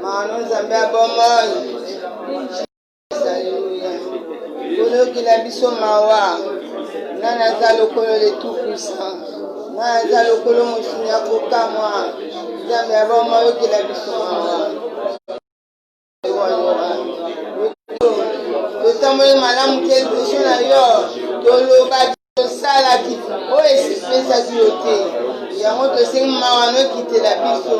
Manon Zambia Bomol. Alléluia. Kolo kila biso mawa. Nana zalo kolo le tout puissant. Nana zalo kolo musinya kokamwa. Zambia Bomol kila biso mawa. Totamoli malamu te biso na yo. Toloba tosala ki. O espesa ki yote. Yango tosengi mawa no kitela biso.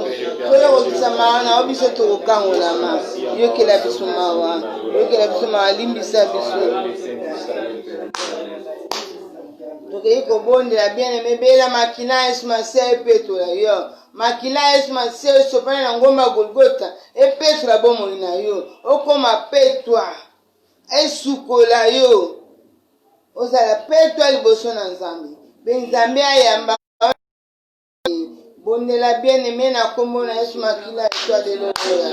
Kolo kokisa mawa na biso tokangolama. Yokela biso mawa. Yokela biso mawa limbisa biso. Tokei kobondela bien aimé bela makina Yesu masiya epetola yo. Makina Yesu masiya sopana na ngomba Golgota epetola bomoi na yo. Okoma petwa. Esukola yo. Ozala petwa liboso na Nzambe. Benzambe ayamba bondela bien aimé na kombo na Yesu makila etwa de lokola.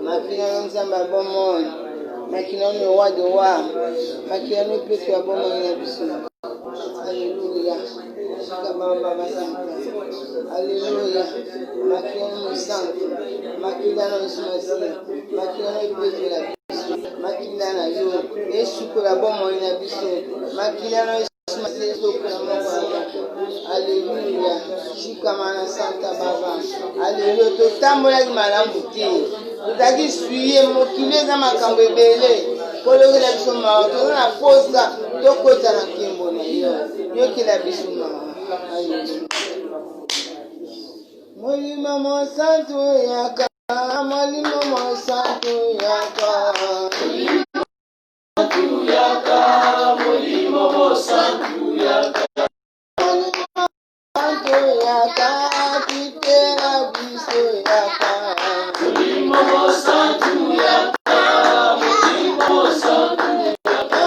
Makina Nzamba bomon. Makina no wa de wa. Makina no petu ya bomon na biso. Alléluia. Alléluia. Makina no santo. Makina no Yesu. Makina no petu la biso. Makina na yo. Yesu ko la bomon na biso. Makina no Yesu ko la bomon. Alléluia. Shikamana Santa Baba. Alléluia. Totambola ki malamu te. Tozaki suye mokili eza makambo ebele. Kolokela biso mawa. Toza na posa tokota na nkembo na yo. Yokela biso mawa. Alléluia. Molimo mosantu yaka. Molimo mosantu yaka. Molimo mosantu yaka. Yaka kitela biso yaka. Molimo santu yaka. Molimo santu yaka.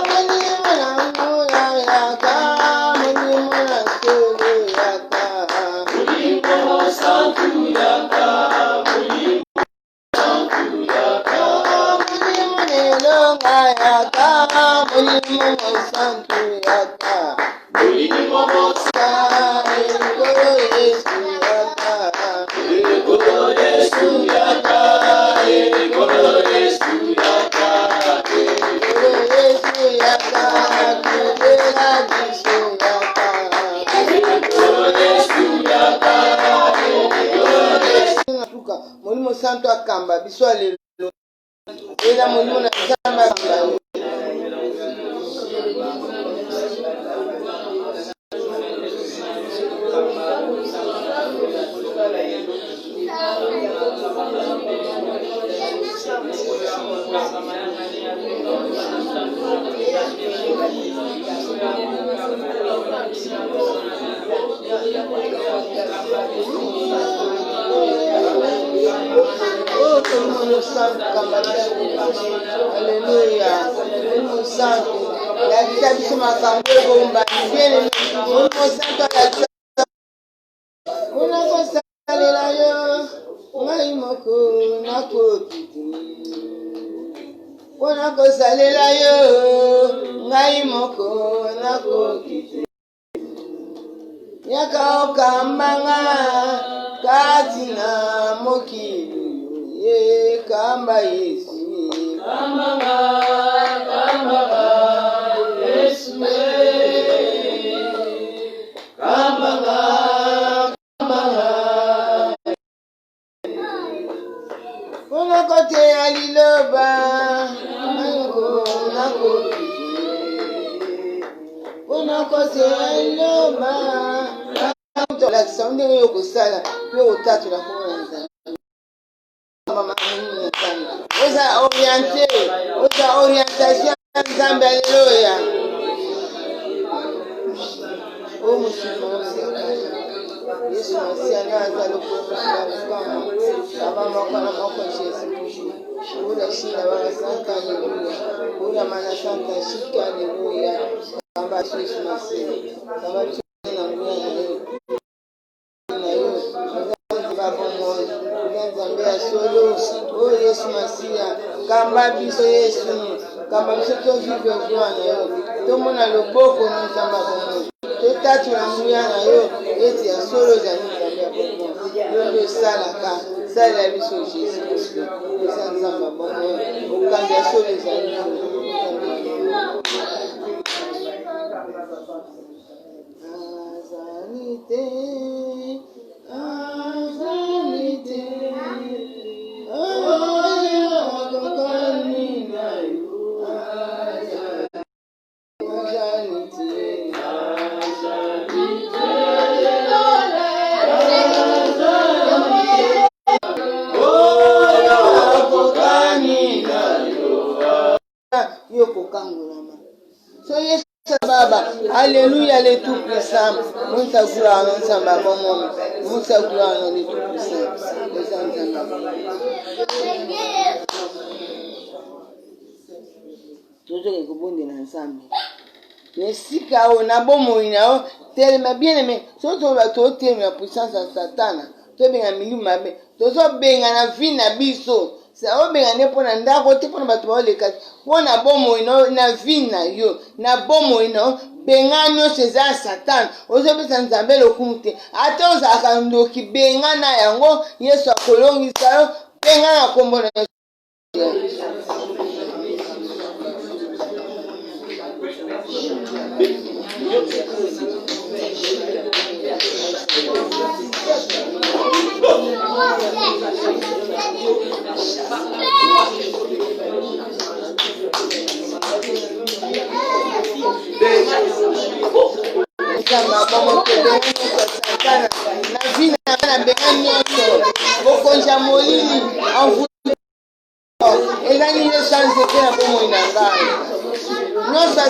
Molimo nangu yaka. Molimo nankolo yaka. Molimo santu yaka. Molimo santu yaka. Molimo nelonga yaka. Molimo santu yaka. Molimo Molimo santo akamba biso alelo. Ela molimo na Nzambe akamba. Oh, Molimo santo akamba. Alléluia. Molimo santo. Lakisa biso makambo ebomba. Molimo santo alakisa. Unakosalela yo. Ngai moko nakokiti. Unakosalela yo. Ngai moko nakokiti. Yaka okambanga kati na mokili. Ye kamba Yesu. Kambanga Yesu. Kambanga. Unakote aliloba. Ayoko nakokiti. Unakote aliloba. Lakisa ndenge yokosala pe otatu na komona. Mama mimi sana. Oza orienté, oza orientation Nzambe alléluia. O musulman Yesu masiya naza lokola kama baba makana mako Yesu. Ura shina baba santa alléluia. Ura mana santa shika alléluia. Baba Yesu masiya. Baba tuna ngwe ya solo o Yesu Masia kamba biso Yesu kamba biso tovive gloire na yo tomona loboko na nzambe bongo totatula nguya na yo eti ya solo ozali nzambe ya bongo yo nde osalaka salela biso Jésus Kristo eza nzambe ya bongo okambi ya solo ezali Alléluia, le Tout-Puissant. Nous te gloire, nous sommes à bon moment. Nous te gloire, le Tout-Puissant. Toujours que vous êtes ensemble. Mais si on a bon moyen, tellement bien aimé, surtout la totale la puissance de Satan. Tu bien milieu mabe. Tu so bien na vie na biso. Ça o bien ne pour nda ko te pour ba to le kat. On a bon moyen na vie na yo. Na bon moyen benganyo ceza Satan. Ozo bisa nzambe lokumte. Ata ozaka ndoki bengana yango Yesu akolongisa yo bengana kombo na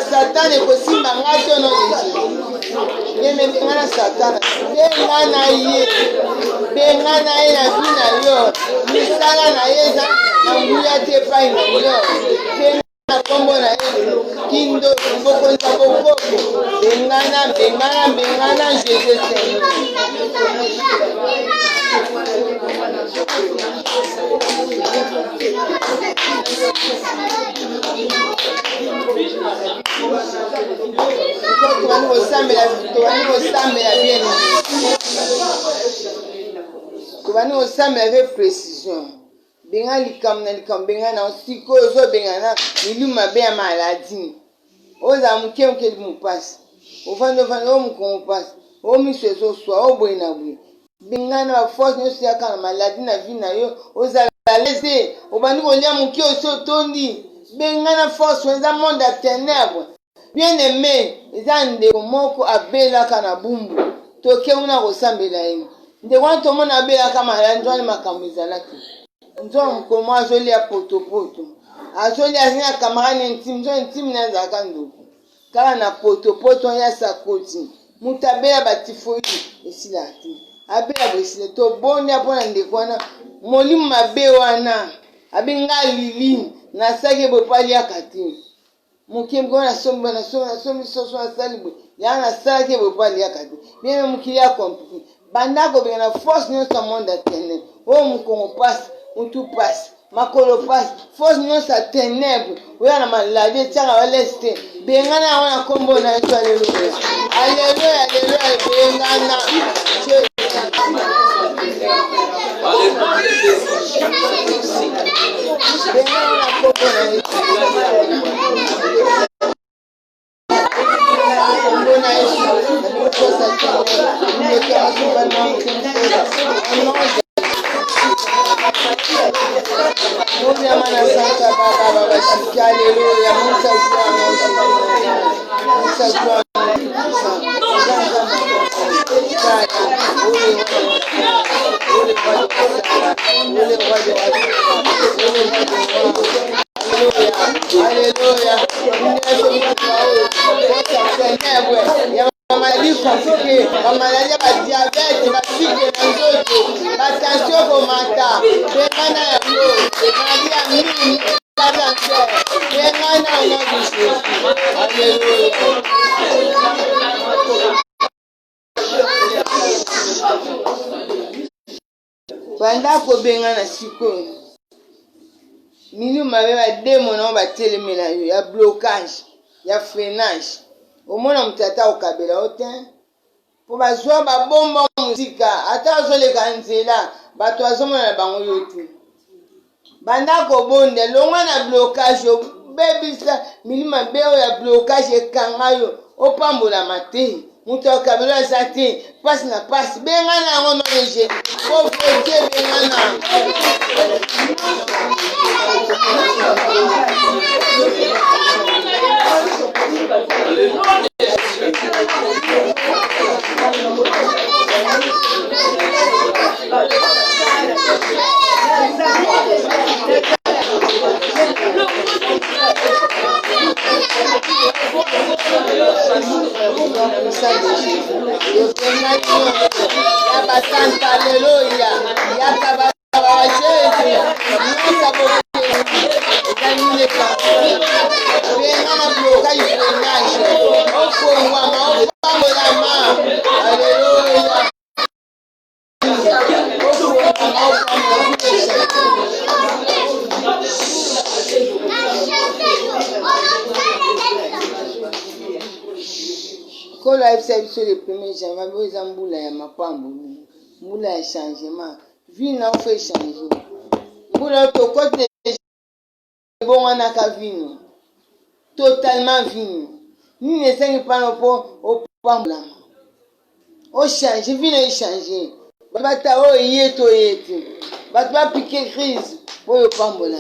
Satan est possible à non Satan bengana ye na vina yo misala na yeza na nguya te pai na yo bengana kombo na ye kindo bokonza bokoko bengana Jésus Seigneur Tuvani osambela avec précision. Benga likam benga na siko ozo benga na miluma be ya maladie. Oza muke mupasi. Ofando o muko mupasi. O miswezo swa o boina bwi. Benga na force nyosi ya kana maladie na vie na yo oza laisser. Obani ko lia muke oso tondi. Benga na force wenza monde à ténèbres. Bien-aimé, eza ndeko moko abelaka na bumbu toke una kosambela ye ndeko wana tomona abelaka maladi nzwani makambo ezalaki nzo mokomo azolia potopoto azolia azali na camarade intime nzo intime na azalaka ndoko kaka na potopoto ya sakoti moto abela batifoidi esila te abela boesila tobonia mpona ndeko wana molimo mabe wana abenga lili nasaki bopaliaka te mukim gona somba soso asalibu yana sake bopali yakati bien mukiya kompi bandako bena force no sa monde atene o mukongo passe mutu passe makolo passe force no sa ténèbre oya na maladie tsaka waleste bengana wana kombo na yesu alleluia alleluia bengana bengana kombo na yesu maladie compliquée, la maladie de diabète, la suite de l'anxiété, la tension au mental, les maladie à mine, la cancer, les maladies à Jésus. Alléluia. banda kobenga na sikoyo miluma be bademo nao batelemela yo ya blocage ya freinage omona moto ata okabela yo te mpo bazwa babomba mosika ata azoleka nzela bato azomona na bango yo te banda kobonda longwa na blocage obebisa milima be oyo ya blocage ekanga yo opambolama te moto akabelo aza te pasi na pasi benga na yango nonege pofete benga na Hallelujah. Quand la FCB sur le 1er janvier, vous avez mboula ya mapambo, mboula ya changement. Vie n'a fait changer. Mboula to côté bon on a ka vie totalement vie. Ni ne sait pas au pambola. Au changer, vie n'a changé. Bata o yeto yeto. Bata piquer crise pour le pambola.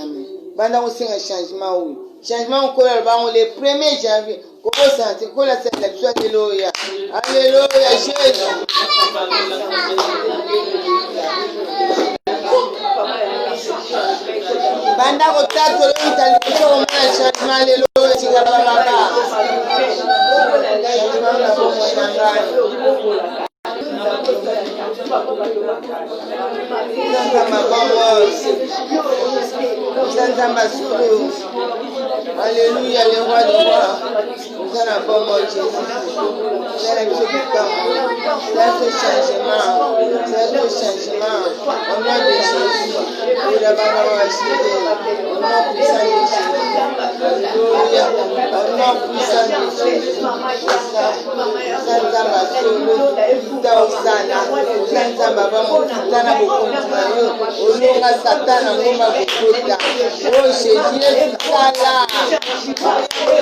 Banda on sait un changement oui. Changement qu'on a le 1er janvier. Comment ça c'est quoi la sélection alléluia. Alléluia Jésus. Banda kotato lo italikuwa mwana changement alléluia chika baba. Changement la bomo inangani. Alléluia, le roi de roi. Nous allons bon mot Jésus. C'est le changement. C'est le changement. Au nom de Jésus. Au nom puissant de Jésus. Alléluia. Au nom puissant de Jésus. Santa Basolo. Taosana. Santa Baba Mokitana Bokontumayo. Olonga Satana Ngoma Bokota. Oh Jésus, Yesu Sala.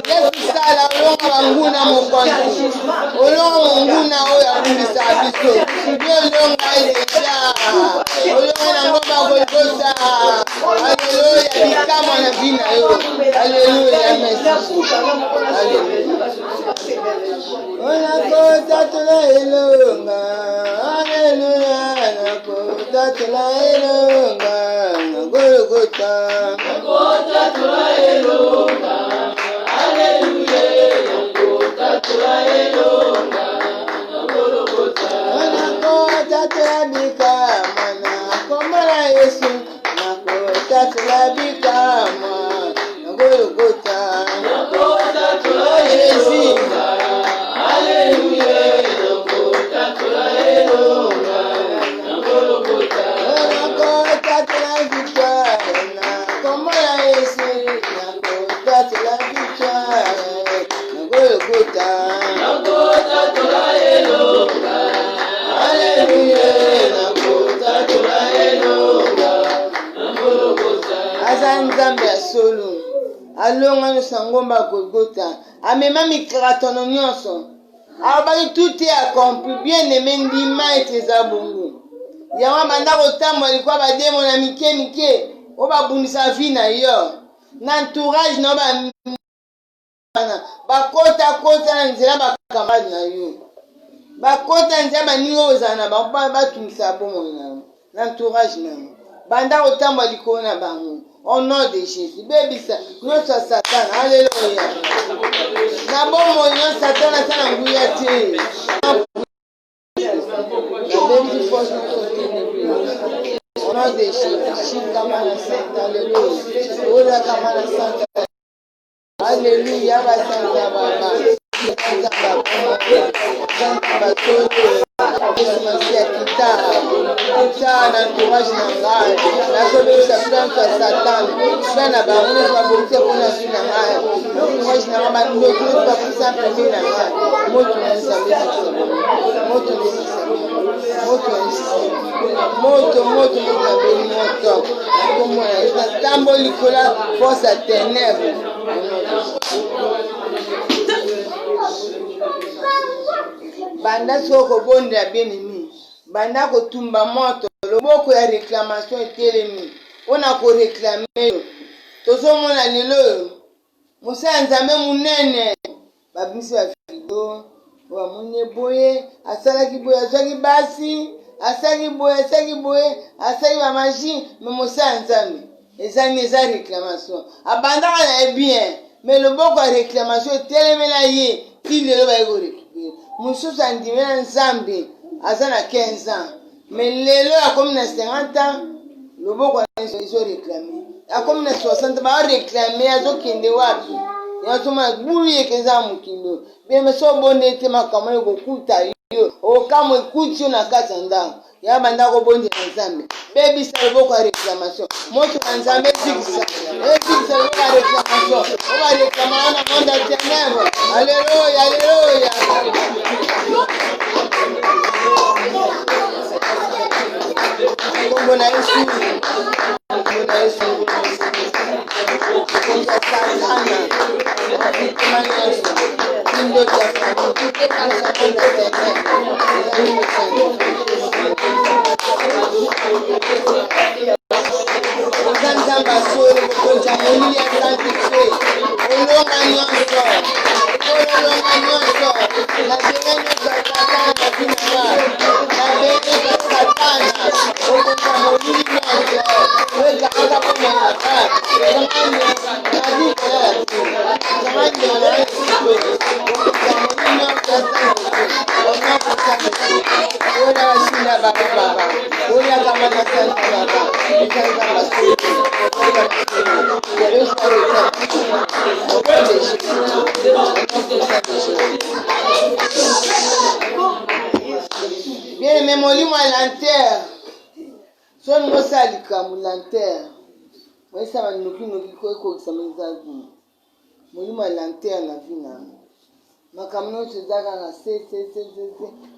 Yesu Sala olonga banguna mokonzi. Olonga monguna oyo abundisa biso. Olonga deja. Olonga na ngoma Golgotha. Alléluia, bikama na vina yo. Alléluia, merci. Alléluia. Ona kota tula elonga. Alléluia, na kota tula elonga. Na Golgotha. Kota tula elonga. Alléluia, na kota tula elonga. Na Golgotha. Ona kota tula bikama na komala Yesu. Na kota tula bikama na Golgotha. Na kota tula Jésus. Alléluia, na kota tula elonga. Na Golgotha. Na kota tula victoire na komala Yesu. Na kota tula victoire na Golgotha. Na kota tula elonga. Alléluia, na kota tula elonga. Na Golgotha. Aza nzambe ya solo. Alonga no sangomba Golgotha. Amema mikratono nyonso. Abaki tout est accompli. Bien aimé ndima eteza bongo. Yawa banda kotambola likwa bademo na mike mike. O babundisa vie na yo. Na entourage na bakota na nzela bakamarade na yo. Bakota nzela baningo ozala na bango batumisa bomoi na yo. Na entourage na yo. Banda kotambola likolo na bango. Au nom de Jésus. Bébisa, notre Satan. Alléluia. Na bomoi na Satan atana nguya te. La bébé force notre au nom de Jésus. Shikamana Sainte. Alléluia. Ola Kamana Sainte. Alléluia. Basanta Baba. Santa Baba. Santa Baba. Masia kita na entourage na ngai nazobebisa planto ya satan mpe na bango nyonso babongisi mpona su na ngai entourage na ngai bandeko nyonso bapesa pembe na ngai moto na nzambe moto na beli moto nakomona natambo likola force ya ténèbre banda soko kobondela bien-aimé banda kotumba moto loboko ya réclamation etelemi mpona koreklame yo tozomona lelo oyo mosala nzambe monene babimisi bavideo bamoni boye asalaki boye azwaki basi asali boye asali bamagie me mosala nzambe ezani eza réclamation abandaka na ye bien me loboko ya réclamation etelemela ye ti lelo baye korekipere mosusu andimi na nzambe aza na 15 ans me lelo akomi na 50 ans loboko ezoreklame akomi na 60 baoreklame azokende wapi yazomona bulu yekeza mokindo beme so bonde ete makambo ekokuta yo okamo ekuti yo na kati ya ndako ya bandako bonde na nzambe bebisa loboko ya réclamation moto na nzambe ezikisa loboko ya réclamation obareklamaka na monde ya ténèbre alleluya alleluya kombo na yesu konza satana akitema nyonso kindoti ya oza nzambe asolo kokonza molili ya sanctifié olonga nyonso na benge nyonso ya satana na binanga na benge ya satana okonza molili nyonso oekamaka pomonaka bien mais molimo ya lantere soni ngosala likambo lantere oyesa banokinoki koekokisa mezagu molimo ya lantere na vi nango makambo nyonso eza kaka se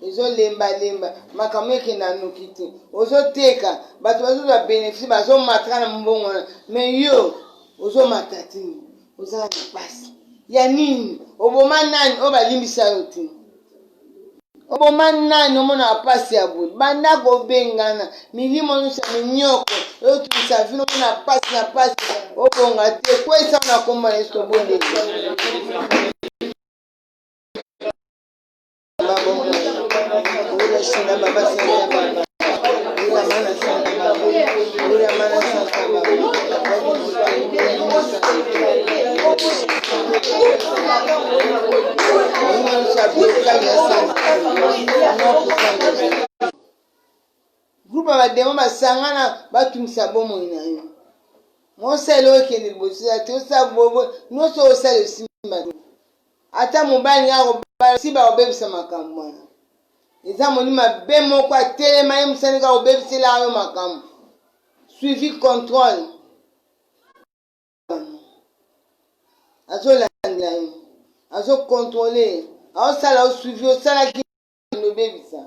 ezolembalemba makambo ekenda noki te ozoteka bato bazozwa bénéfice bazomata na mbongo wana me yo ozomata te ozala na pasi ya nini oboma nani oyo balimbisa yo te oboma nani omona pasi ya boye banda kobengana milimo nyonso ya minyoko eyotumisa vino omona pasi na pasi obonga te kwesa na komba na yesu tobondeli Sina baba sina baba ula mana sana baba ula mana sana baba Mungu sabuka ya sana grupa bademo basangana batumisa bomo ina yo moselo ekende bosisa te osabobo noso osala simba ata mobali ngako simba obebisa makambo wana eza molima be moko atelema ye mosani kaka obebisela yo makambo suivi contrôle azolandela yo azocontrôle aosala osuivi osalaki obebisa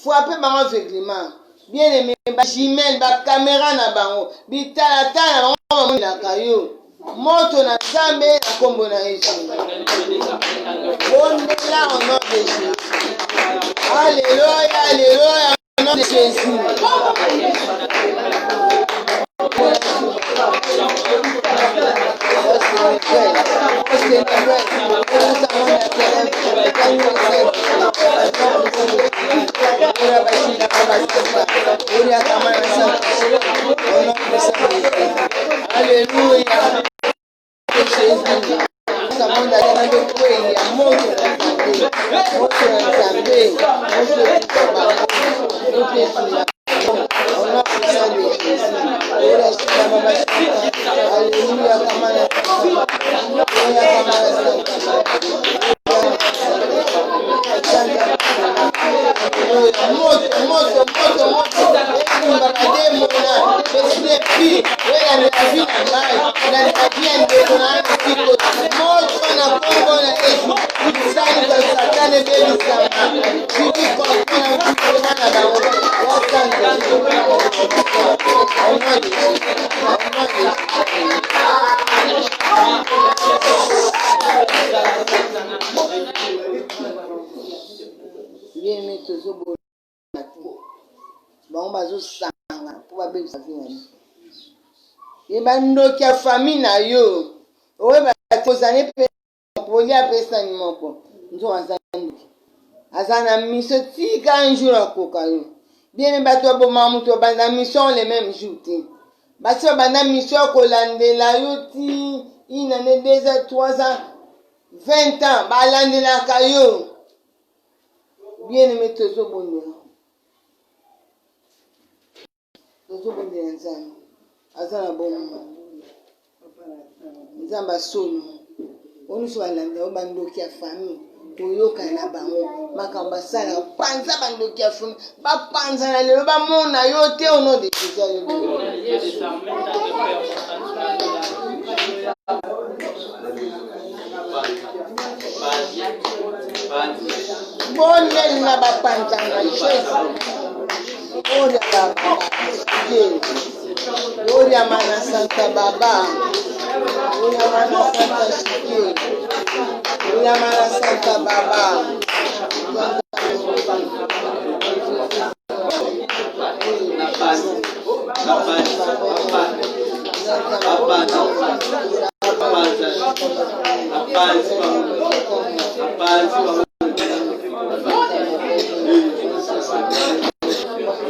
frappe bango aveuglement bien aimé bajimele bakamera na bango bitalatala na bango bamonelaka yo moto na nzambe na nkombo na yesu bondela au nom de jésus alléluia alléluia au nom de jésus Alléluia. Alléluia. Moto. Mbabademona. Esprit pire. Wela na vie na mai. Na vie ndeko na siko. Moto na Kongo na Yesu. Kusani kwa satani bebi sama. Chiki kwa kuna mkutema na bawo. Wasante. Bien mais toujours bon. Bon bazo sanga pour ba bebi sa vie. Ye bandoki ya famille na yo. Owe ba kozane pe poli apesa ni moko. Nzo azani. Azana mission tika un jour akoka yo. Bien bato boma muto banda mission les mêmes jours. Basi banda mission kolandela yo ti une année 2 ans 3 ans 20 ans balandela kayo. Bien aimé tozo bonde. Tozo bonde nzana. Azana bomo. Nzamba solo. Onu so balanda o bandoki ya famille. Toyoka na bango makamba sala panza bandoki ya famille. Ba panza na lelo ba mona yo te au nom de Jésus. Bonne na ba panza na Jésus. Oria baba. Oria mana santa baba. Oria mana santa shike. Oria mana santa baba.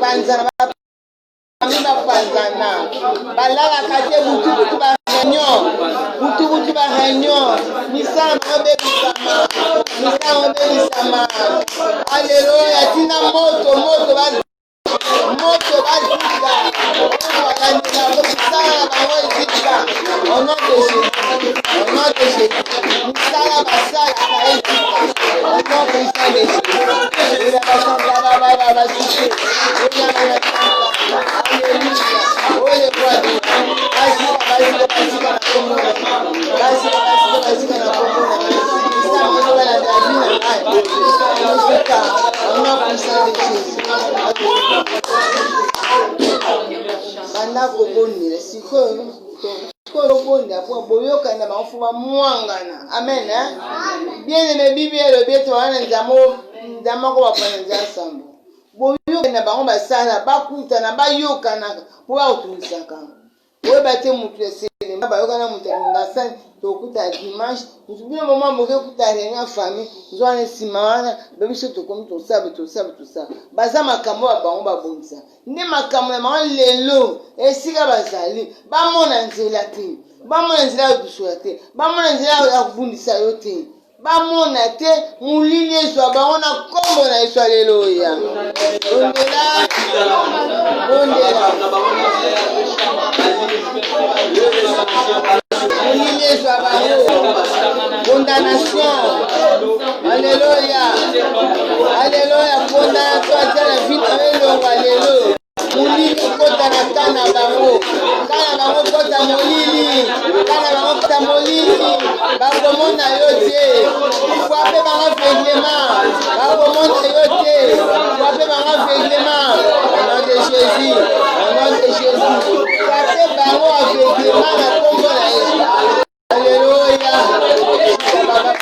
Panzana panzana balala kate butu ba réunion misamba obebisama Alléluia tina moto bazika balandela kosala bango ezika au nom de Jésus misala basalaka ezika au nom puissant de Jésus ila basanta basike oyamana Alléluia oye kwadi basika na komona basika na komona misala moto bala davina ai ezika au nom puissant de Jésus banda kobondela sikoyo kobonda po boyokana bafuba mwangana amen bien aimé bibi elobi ete wana nzambo ko bapana nzambo boyokana bango basala bakutana bayokanaka po bakotumisaka oyeba te mutu eselema bayokana mutu alingasani tokuta dimanche bino moma moke kuta renga famille nzwana nsima wana bebiso tokomi tosaba baza makambo ya bango babongisa nde makambo na bango lelo esika bazali bamona nzela te bamona nzela ya kodusola te bamona nzela ya kobundisa yo te bamona te molili ezwa bango na nkombo na yesu aleluya bondela molili ezwa bango condamnation alléluia condamnation ata na vi na elongo lelo molili kota na kana bango kota molili bakomona yo te wape bango aveuglement bakomona yo te wape bango aveuglement au nom de Jésus wape bango aveuglement na kombo na Yesu alléluia baba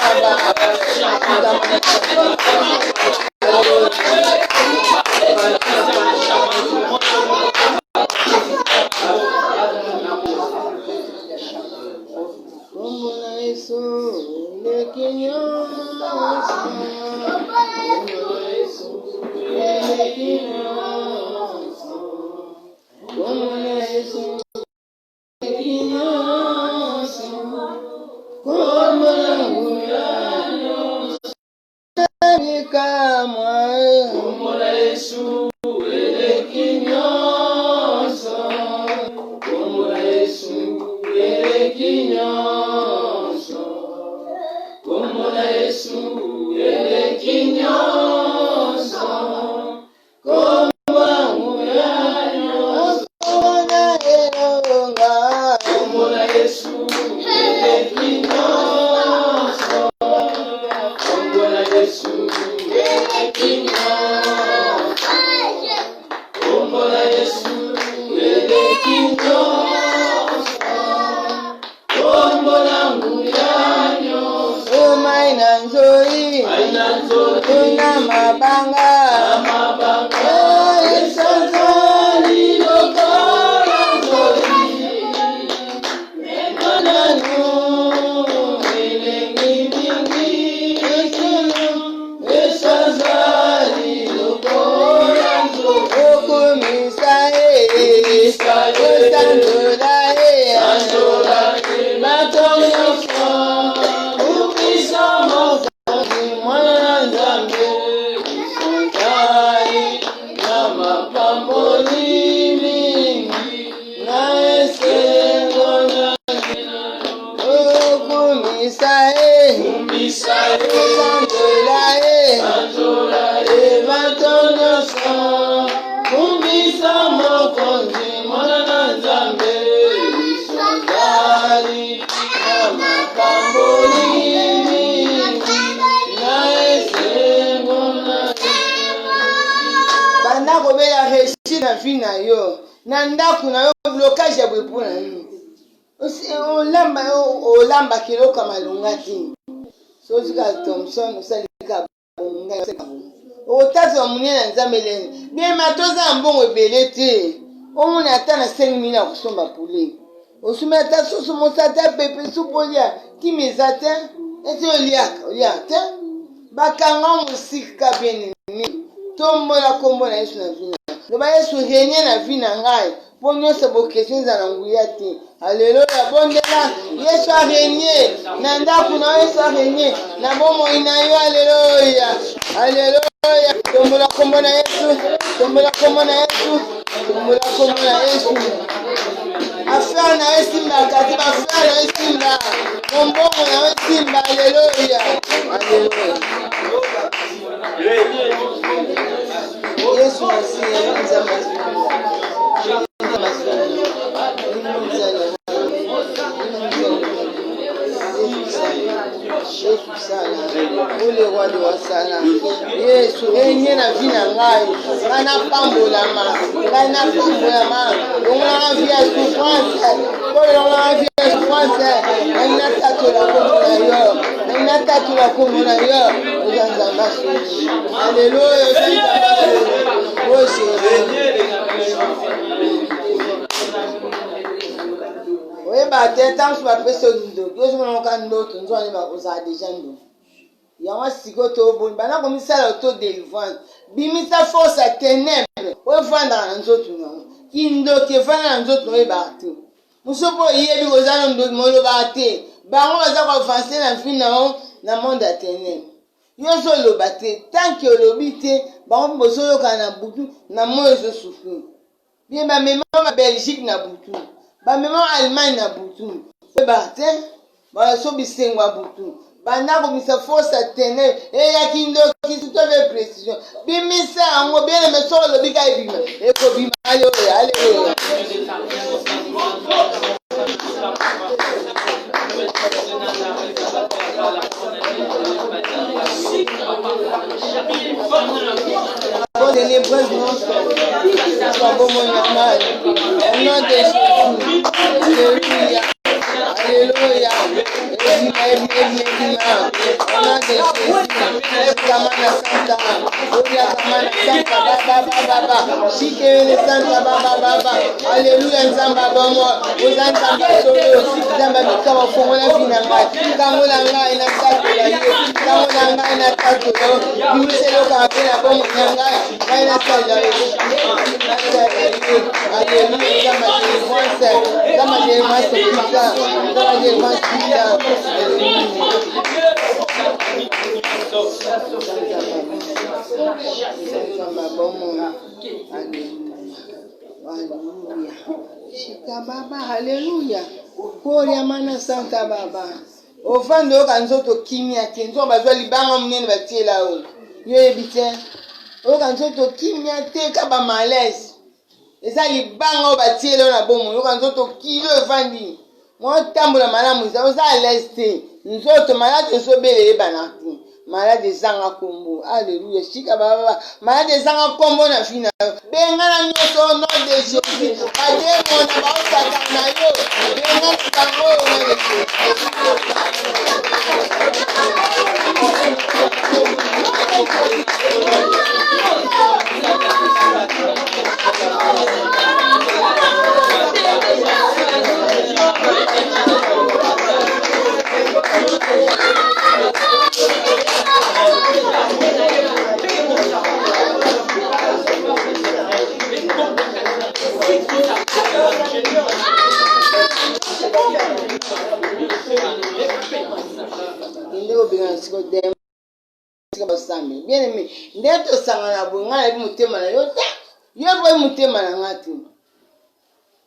mabanga esazali lokola nzoli ekananu elengi mingi ekulu esazali lokola nzoli okumisa osandola batoyoso umisa mokonzi mwana nzambe isongai na mapamboli mingi na esengo na okumisa osandola batoyoso umisa mokonzi mwana nzambe isongai na mapamboli na esengo na banda kobela réussite na vie na yo na ndako na yo blocage ya bwepuna yo olamba kiloko malunga ti sozika Thomson osalika bonga otasi wa munene na nzambe lene biema toza mbongo ebele te omona ata na 5,000 ya kosomba poulet osumi ata soso mosata pepe supu olia kimeza te eti oliaka te bakanga mosika bien ennemi tombola kombo na Yesu na vi na loba Yesu renye na vi na ngai mpo nyonso bokestion eza na nguya te aleluya bondela Yesu arenye na ndako na Yesu arenye na bomoi na yo aleluya aleluya tombola kombo na Yesu tombola kombo na Yesu tombola kombo na Yesu affaire na yo simba kati baffaire na yo simba mombongo na yo simba aleluya aleluya Yesu masiya nzambe le roi de wasala Yesu enye na vi na ngai ngai napambolama longolanga vi ya souffrance longolanga vi ya souffrance ngai natatola kombo na yo ngai natatola kombo na yo oza nzambe asuki aleluya oza nzambe asuki oyeba te ntango so bapesa ndoki ozomonaka ndoto nzwani bakozala deja ndoki yango sikoyo toboni bana komisala oto délivrance bimisa force ya ténèbre oyevandaka na nzoto nango kindoki evanda na nzoto oyebaka te mosu mpo oyebi koza na ndoki molobaka te bango baza koavanse na vi nango na monde ya ténèbre yo ozoloba te tanke olobi te bango mpo bozoyoka na butu na moi ezosufrir bien bamema babelgique na butu bamema Allemagne na butu oyebaka te balaso bisengo ya butu banda komisa force ya ténèbre eyaki ndoki sitove précision bimisa yango bien meso olobi ka ebima ekobima aleluya aleluya de l'épreuve non soit bon mon amal au nom de Jésus alléluia alléluia ebima au nom de Jésus kamana santa oya kamana santa baba shikele santa baba alléluia nzamba bomo oza nzamba solo nzamba mikama fongola vina ngai kangola ngai na tatola ye kangola ngai na tatola bimiselo kape na bomo na ngai ngai na tatola ye alléluia nzamba délivrance nzamba délivrance puissant nzamba délivrance puissant nzamba bomo alléluia shika baba alléluia koria mana santa baba ofando oka nzoto kimia te nzoto bazwa libanga munene batiela o yo yebi te oka nzoto kimia te ka ba malaise eza libanga oyo batiela na bomo oka nzoto kilo evandi motambola malamu eza oza à l'aise te nzoto malade ezobela eyebana te malade ezanga kombo alléluia shika baba malade ezanga kombo na vi na yo bengana nyonso au nom de Jésus bademona baosaka na yo bengana bango na Bien aimé, ndето sangana bunga ebi mutema na yota. Yo boy mutema na ngati.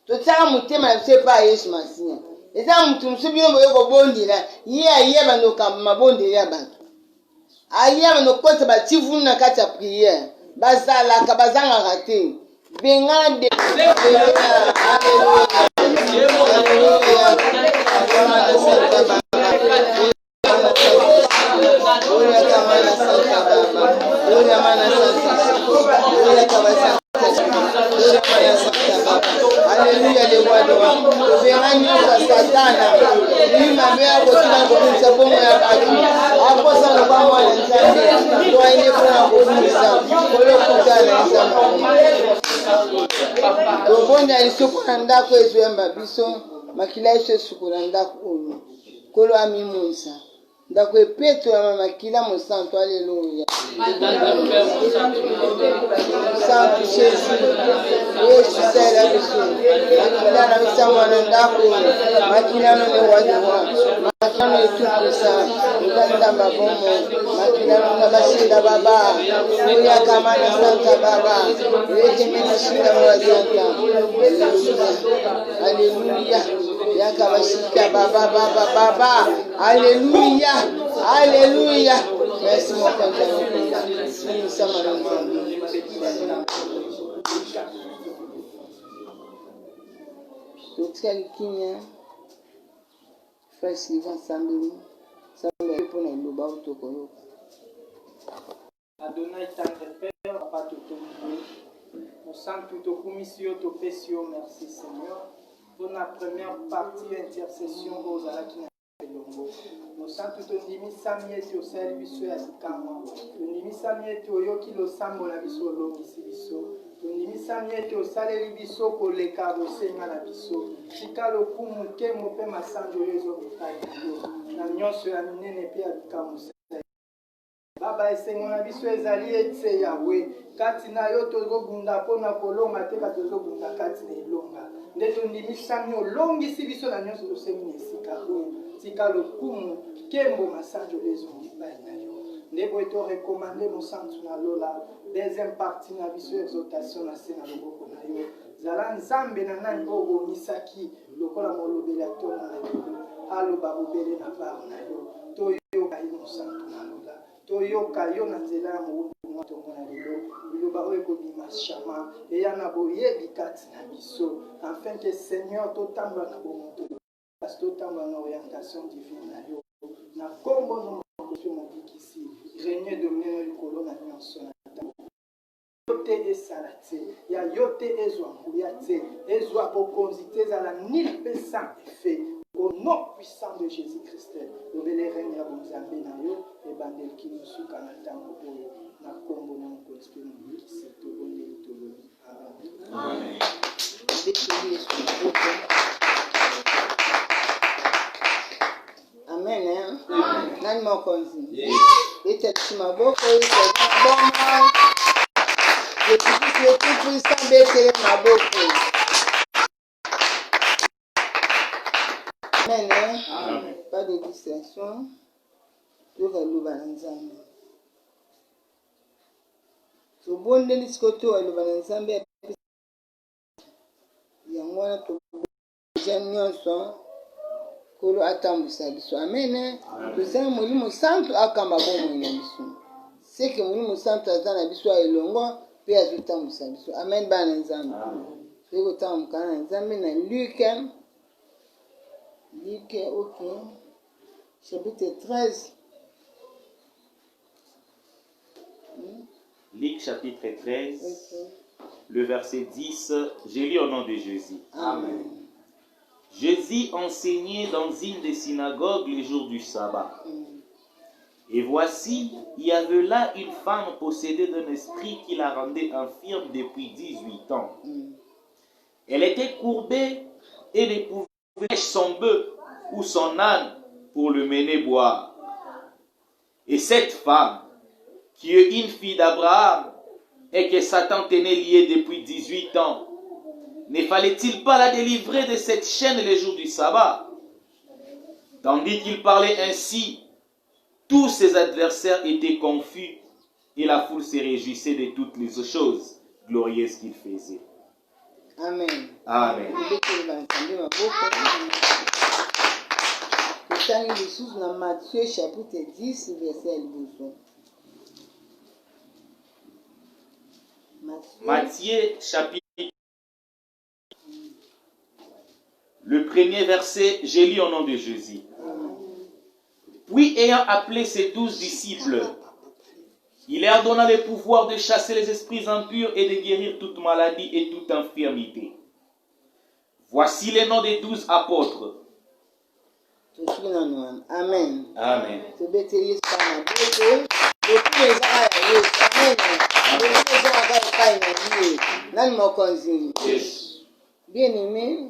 To tsanga mutema na sepa Yesu masinya. Eza mutu msubino boyo ko bondi na ye bando ka mabondi ya bantu. Aye bando kota ba tivu na kati ya prière. Bazala ka bazanga ngati. Benga de Alléluia, les rois de rois. Le verrani à Satana. Lui m'a bien retiré pour nous savons à Baki. Après ça, nous allons aller ensemble. Toi, il est pour nous ça. Pour le coup, ensemble. Le bon a ici pour un dako et jouer un babisson. Makila est sur un dako. Kolo ami monsa. Ndako epeto ya mama kila mosanto. Alléluia. Santo Jésus. Yesu sala biso. Makila na bisama na ndako. Makila no ne wadwa. Makila no etukusa. Ndanda mabomo. Makila no na bashinda baba. Uya kama na santa baba. Yeke mena shinda wa santa. Alléluia. Yaka bashinda baba baba baba. Alléluia. Alléluia. Merci mon Père. Nous sommes à l'ensemble. Frère Sylvain Sambeli. Sambeli pour les loba autocollo. Adonai tendre Père, Papa Totombo. Nous sommes tout au commission, au Pessio, merci Seigneur. Pour la première partie, intercession, aux Alakina. Nous sommes tout au Nimi Samieti au service à Sikama. Le Nimi Samieti au Yoki lo Sambo la biso longi sibiso. Le Nimi Samieti au Saleli biso pour les carreaux Senga la biso. Sika lo Kumu Kemo pe Masanjo Yezo Mutayo. La nyonso ya minene pe abikamu. Baba esengo na biso ezali ete Yahweh. Kati na yo tozobunda pona kolonga te ka tozobunda kati na elonga. Nde tondimisa yo longisi biso na nyonso tosengi esika oyo. Tika lokumu kembo masanjo lezongi bai na yo. Ndebo eto recommandé mon santu na lola. Deuxième partie na biso exhortation na se na loboko na yo. Zala nzambe na nani ogo misaki lokola molobeli atona na yo. Aloba bobele na bar na yo. Toyo kai mon santu na lola. Toyoka yo na nzela ya mowumbu mwatongo na lelo biloba oyo ekobima shama eya na boyebi kati na biso afin que Seigneur totambola na bomoto kasi totambola na orientation divine na yo na kombo no mokoso mobikisi régner domine no likolo na nyonso na ntango yo te esala te ya yo te ezwa nguya te ezwa bokonzi te ezala nil mpe sans effet au nom puissant de Jésus-Christ, le bel règne à Bonzambe na yo et bandel qui nous sout quand le temps oyo na kombo na mokoti pe qui se to boneli to lobi. Amen. Amen. Amen. Nani mokonzi. Ite chimaboko ite bomba. Je tout puissant bete maboko. Amen. Amen. Pas de distraction. Tout va nous balancer. So bon de discoto à nous balancer. Yamwana to jenyon son. Kolo atambusa biso. Amen. Tuzana mulimo santo akamba bomo ina biso. Seke mulimo santo azana biso elongo pe azutambusa biso. Amen bana nzambe. Feko tamukana nzambe na Luc, ok. Chapitre 13. Luc chapitre 13, okay. Le verset 10, je lis au nom de Jésus. Amen. Jésus enseignait dans une des synagogues le jour du sabbat. Et voici, il y avait là une femme possédée d'un esprit qui la rendait infirme depuis 18 ans. Elle était courbée et ne pouvait lâcher son bœuf ou son âne pour le mener boire. Et cette femme, qui est une fille d'Abraham et que Satan tenait liée depuis 18 ans, ne fallait-il pas la délivrer de cette chaîne les jours du sabbat? Tandis qu'il parlait ainsi, tous ses adversaires étaient confus et la foule se réjouissait de toutes les choses glorieuses qu'il faisait. Amen. Amen. Dans Matthieu chapitre 10, verset 12. Matthieu chapitre. Le premier verset, j'ai lu au nom de Jésus. Puis ayant appelé ses 12 disciples, il leur donna le pouvoir de chasser les esprits impurs et de guérir toute maladie et toute infirmité. Voici les noms des 12 apôtres. Amen. Amen. Bien aimé,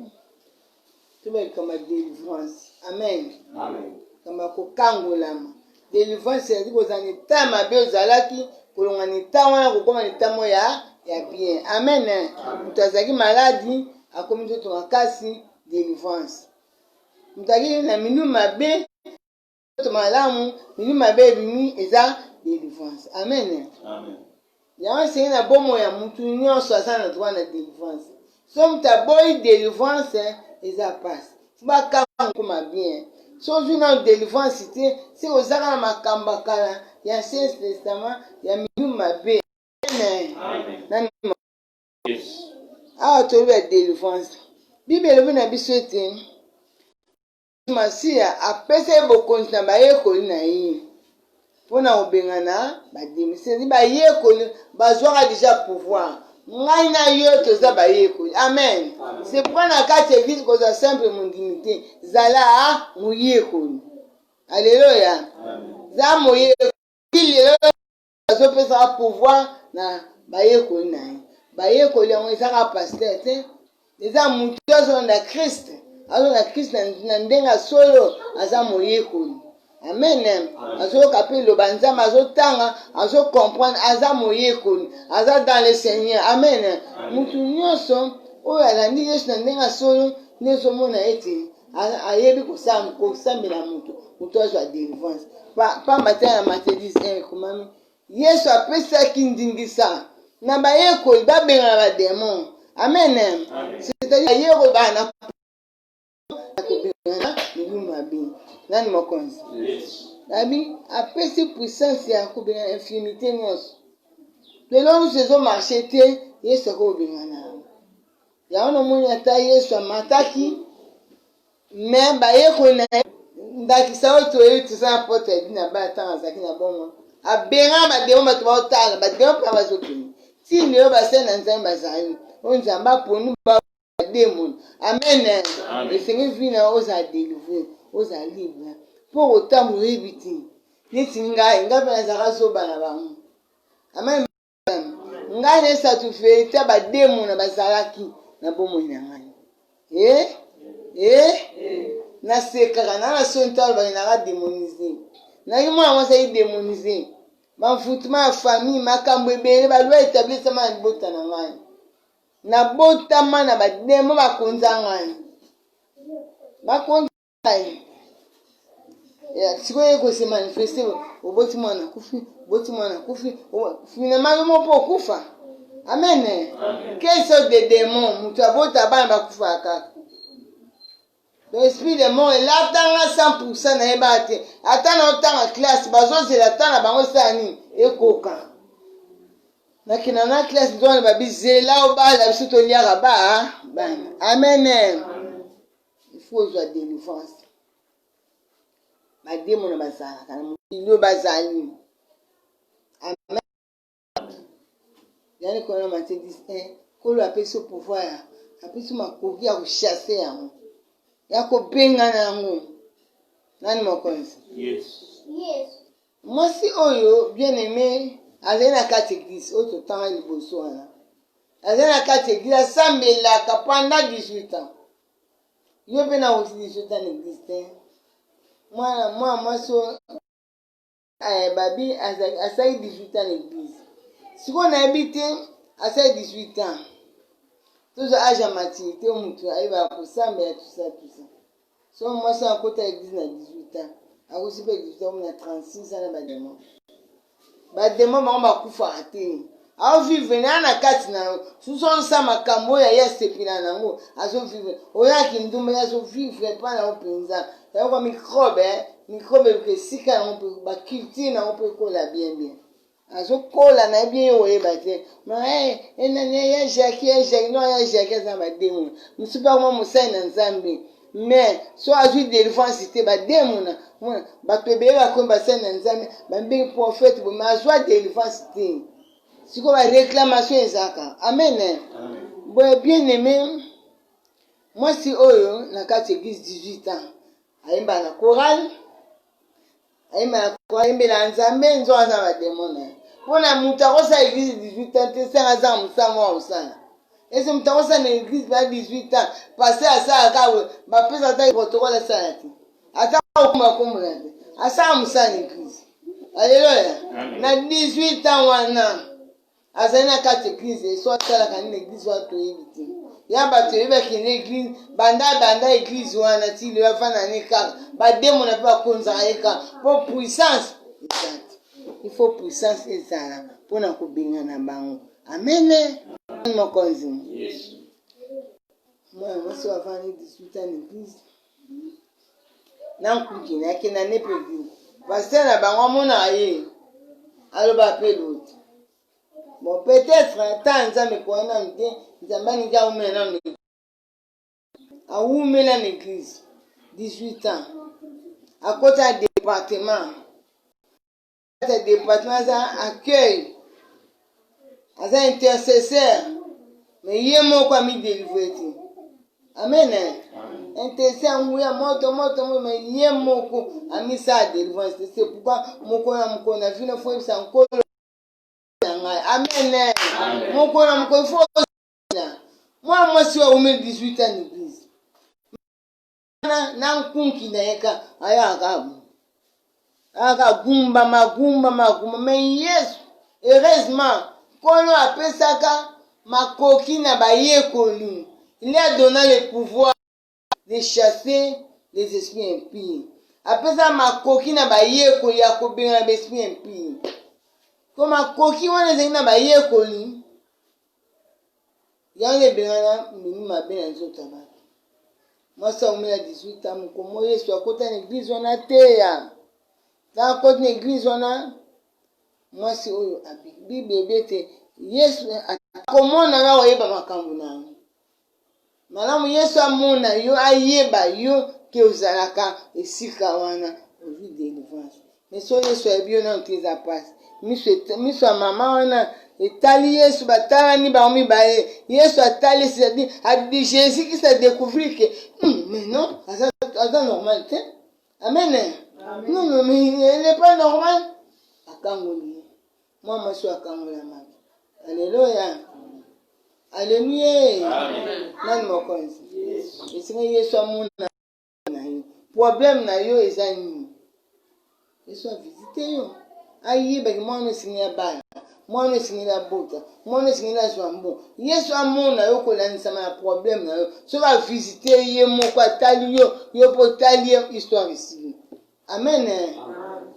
tu vas comme délivrance. Amen. Amen. Comme kokangolama. Délivrance c'est dire que en état mabe ozalaki, kolonga en état wana kokoma état moya ya bien. Amen. Mutazaki maladie akomi to makasi délivrance. Mutaki na minu mabe to malamu, minu mabe bimi eza délivrance. Amen. Amen. Yawa c'est na bomo ya mutu nyonso asa na droit na délivrance. So mutaboyi délivrance eza passe. Fuba kanga koma bien. So juna délivrance c'est ozaka na makamba kala ya Ancien Testament ya minu mabe. Amen. Yes. Ah to be délivrance. Bible bi na biso ete Masia apese bokonzi na bayekoli na ye. Pona obengana bademiseni bayekoli bazwaka déjà pouvoir. Ngai na yo toza bayekoli. Amen. C'est pourquoi na kati église koza simple mondimité zala muyekoli. Alléluia. Za muyekoli lelo bazopesa pouvoir na bayekoli na ye. Bayekoli yango ezaka pasteur te. Eza mutu azo na Christ. Azo na Christ na ndenga solo aza muyekoli. Amen. Azo kapé lo banzama azo tanga azo comprendre aza moyekoli aza dans le Seigneur. Amen. Mutu nyonso oyo alandi Yesu na ndenga solo nyonso mona ete ayebi kosambela mutu azwa délivrance. Pa matin na Matthieu 10 komami Yesu apesaki ndingisa na bayekoli babengana ba démon. Amen. C'est-à-dire ayekoli bana kobengana miluma bien. Nani mokonzi? Nabi apesi puissance ya kobengana infirmité nyonso. Lelo nous faisons marcher te Yesu akobengana. Ya ono moni ata Yesu amataki mais bayekoli na ndakisa oto eyi tuza porte ebi na ba tanga zaki na bongo. Abenga bademo bato baotala bademo pa bazokini. Ti lelo base na nzambe bazali. Onzamba ponu ba démon. Amen. Le Seigneur vient oza délivrer, oza libre. Pour autant mourir vite. Niti ngai ngapela zaka zoba na bango. Amen. Ngai ne satufe ta ba démon na bazalaki na bomo na ngai. Na sekaka na sontal ba na démoniser. Na yimo na mwasa yi démoniser. Ba mfutuma ya famille makambo ebele ba loi établissement na bota na ngai. Na botama na bademo bakonza ngai. Bakonza ngai. Ya sikoye ko se manifester oboti mwana kufi, oboti mwana kufi. Finalement mo po kufa. Amen. Quelle sorte de démon mutu abota bana bakufa kaka. L'esprit de mort est là dans 100% na ebate. Ata na otanga classe bazo zela tana bango sani ekoka. Nakina na classe doit ba bizela obala biso to liaka ba bana. Amen. Il faut jouer délivrance. Ba démon na bazala kana milo bazali. Amen. Yani ko na Matthieu 10 ko lo apesi pouvoir apesi makoki ya chasser yango. Ya ko benga nango. Nani mokonzi? Yes. Moi si oyo bien aimé azali na kati église oyo totanga liboso wana azali na kati église asambelaka pendant 18 ans yo mpe na kosi 18 ans na église te mwana mwasi oyo babi asali 18 ans na église sikoyo nayebi te asali 18 ans tozwa age ya maturité oyo motu ayebaka kosambela tusa so mwasi akota église na 18 ans akosi mpe 18 ans na 36 ans na bademo bango bakufaka te aovivre na kati na yo susu osa makambo oyo aye asepela nango azovivre oyaki ndumba ye azovivre mpa nango mpenza yayokwa microbe eluka esika nango mpe baculture nango mpe ekola bien azokola na ye bien oyo oyeba te enani ya jaki no ya jaki aza na bademo mosu mpe akoma mosali na nzambe mais so azwi délivrance te bademona bato ebele bakomi basali na nzambe bambengi prophète boye mais azwa délivrance te sikoyo baréclamation ezaka amen boye bien aimé mwasi oyo na kati église 18 ans ayembaka na chorale ayembela nzambe nzo aza bademona ye mpona moto akosala église 18 ans te sanga azanga mosala wa kosala ese moto akosala na église ba 18 ans paster asalaka bapesa ata protocole asala te ata okombakombola te asala mosala na église alleluya na 18 ans wana azali na kati église so asalaka nini église wana toyebi te ya bato oyebaki na église banda église wana ti lelo avanda ne kaka bademona mpe bakonzaka ye kaka mpo puissance ezala te il faut puissance ezala mpona kobengana bango amene mokonzi mwana mwasi avandi 18 ans na église na nkuki na akenda ne mpe vi paster na bango amonaka ye aloba mpe lote bon peut-être ta nzambe koyena te nzambe aningi awumela na église 18 ans akota département aza accueil aza intercesseur mais ye moko amidélivre te amen intercesseur nguya moto mais ye moko amisala délivrance te c'est pourquoi moko na vino fo yebisa nkolo amen moko na moko ifo mwana mwasi wa ume 18 ans n'église na nkunki na yeka aka gumba mais yesu heureusement nkolo apesaka makoki na bayekoli il a donné le pouvoir de chasser les esprits impies apesa makoki na bayekoli ya kobenga baesprit impie ko makoki wana ezali na bayekoli yango ebengana mbimi mabe na nzoto ya bato mwasi aumela 18 ans mokomo yesu akota na église wana te ya ta akoti na église wana mwasi oyo bible ebi ete yesu akomona yo oyeba makambo na yo malamu yesu amona yo ayeba yo ke ozalaka esika wana ozwi délivrance mais so yesu ayebi yo nano te eza pasi miso ya mama wana etali yesu batalani bango mibale yesu atali c'est-à-dire jésus qui s'est découvrir que mais non aza normal te amen non mais il n'est pas normal akangoli ye mwa mwasi akangola maki alleluya alleluya nani mokonzi esinga yesu amona na yo problème na yo eza nini yesu avisite yo ayebaki mwana esingeli abala mwana esingeli abota mwana esingeli azwa mbo yesu amona yo kolanisama na problème na yo soki avisite ye moko atali yo mpo otali ye histoire esili amen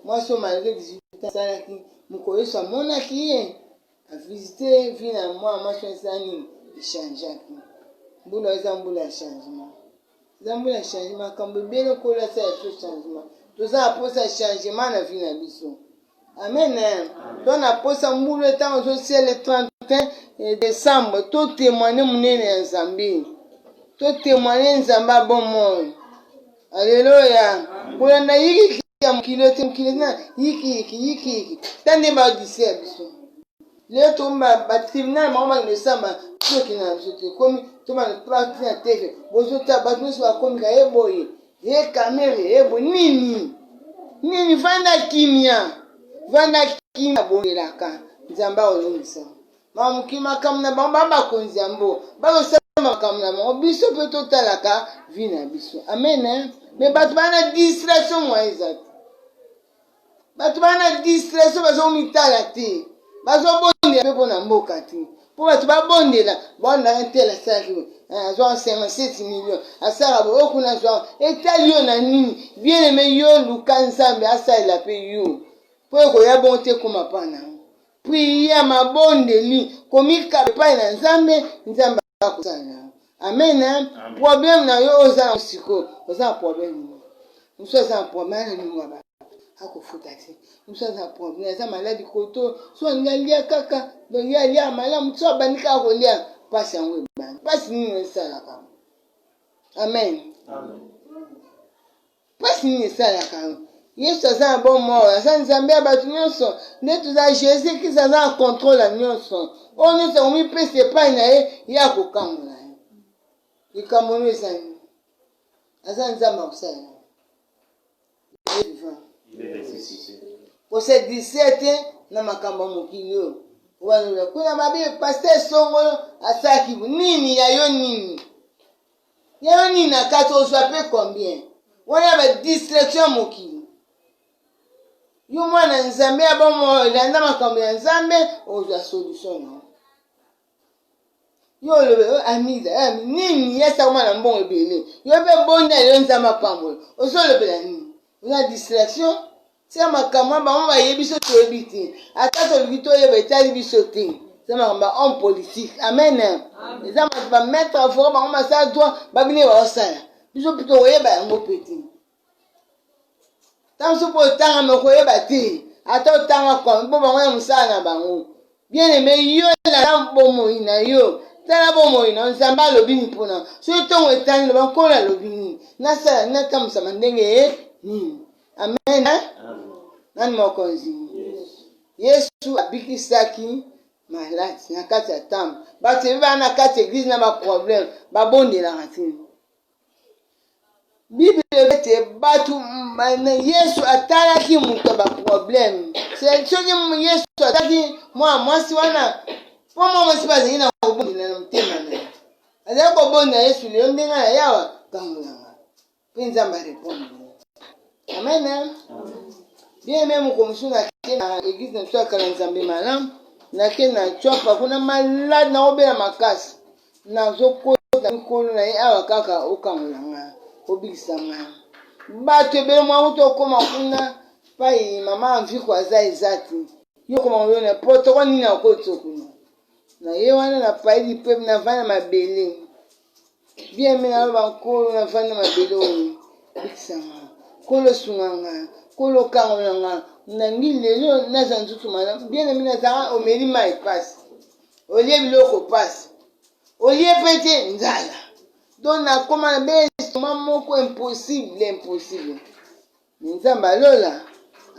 mwasi oyo malgré 18 ans asalaki moko yesu amonaki ye avisite vi na mwasi esala nini echangeaki mbula eza mbula ya changement eza mbula ya changement makambo ebele okola asala to changement toza na posa changement na vi na biso amen to na posa mbulu etango ozosiele 31 décembre totémoigne monene ya nzambe totémoigne nzambe abomoi alleluya kolanda yiki ya mokili te mokili na yiki tande baodise ya biso leo tomba batribunal bango bakendesamba toki na biso te komi tomapati na teke bozota bato nyonso bakomika ye boye ye kamere ye boye nini vanda kimia vanda kima bongelaka nzamba olongisa mamukima kamna bamba bakonzi mbo balosama kamna mo biso pe totalaka vina biso amen me batu bana distraction mo ezat batu bana distraction bazo mitala te bazo bondela pe pona mboka te po batu babondela bonda intela saki zo 57 millions asara bo okuna zo etalio na nini bien aimé yo luka nzambe asala pe yo po ko ya bonte kuma pana priya mabondeli komika pa na nzambe nzambe akosala amen problème na yo oza siko oza problème muso oza problème ni ngaba akofuta te muso oza problème eza maladi koto so ngalia kaka ngia lia malamu so banika kolia pasi yango ebana pasi nini esalaka amen pasi nini esalaka Yesu aza bon mort aza nzambe ya bato nyonso nde toza Jésus Christ aza en contrôle nyonso oyo nyonso omipesa epai na ye ye akokangola ye likambo oyo ezali aza nzambe akosala kosedise te na makambo ya mokili oyo walola kuna mabe paster songolo asaki nini ya yo nini na kati ozwa pe combien wana ba distraction mokili yo mwana nzambe ya bomo elanda makambo ya nzambe ozwa solution no yo lobe amiza nini yesa mwana mbongo ebele yo pe bonda yo nzambe apambola ozolobela nini oza distraction tia makambo bango bayebi so toyebi te ata tolobi toyeba etali biso te eza makambo ya homme politique amen eza makambo bametre foro bango basala droit babine baosala biso mpe tokoyeba yango mpe te ntango so mpo otanga me koyeba te ata otanga kwa mpo bango ya mosala na bango bien aimé yo elala bomoi na yo tala bomoi na nzambe alobi nini mpona soki ntongo etali loba nkolo alobi nini nasala natamwisama ndenge nini amen nani mokonzi Yesu abikisaki maladi na kati ya ntambo bato ebe baa na kati ya eglize na baproblème babondelaka te bible ete bato Yesu atalaki moto baproblème soki Yesu atalaki mwana mwasi wana mpo mwa mwasi bazali na kobondela na motema na ye azali kobondela Yesu lelo ndenge na yawa kangolanga mpe nzambe arépondre amen bien même komisu nake na église na biso akala nzambe malamu nake na cwapa kuna malade na obela makasi nazokota mikolo na ye awa kaka okangolanga obikisanga bato ebele mwangu tokoma kuna pai mama amviko aza eza te yo koma yo na protoko nini akoti kuna na ye wana na pai lipepe na vana mabele bien me na bankolo na vana mabele oyo bikisanga kolo sunganga kolo kangolanga nangi lelo naza nzutu malamu bien aimé nazanga omeli mai pasi olie biloko pasi olie pe te nzala donc nakoma na besoma moko impossible nzambe alola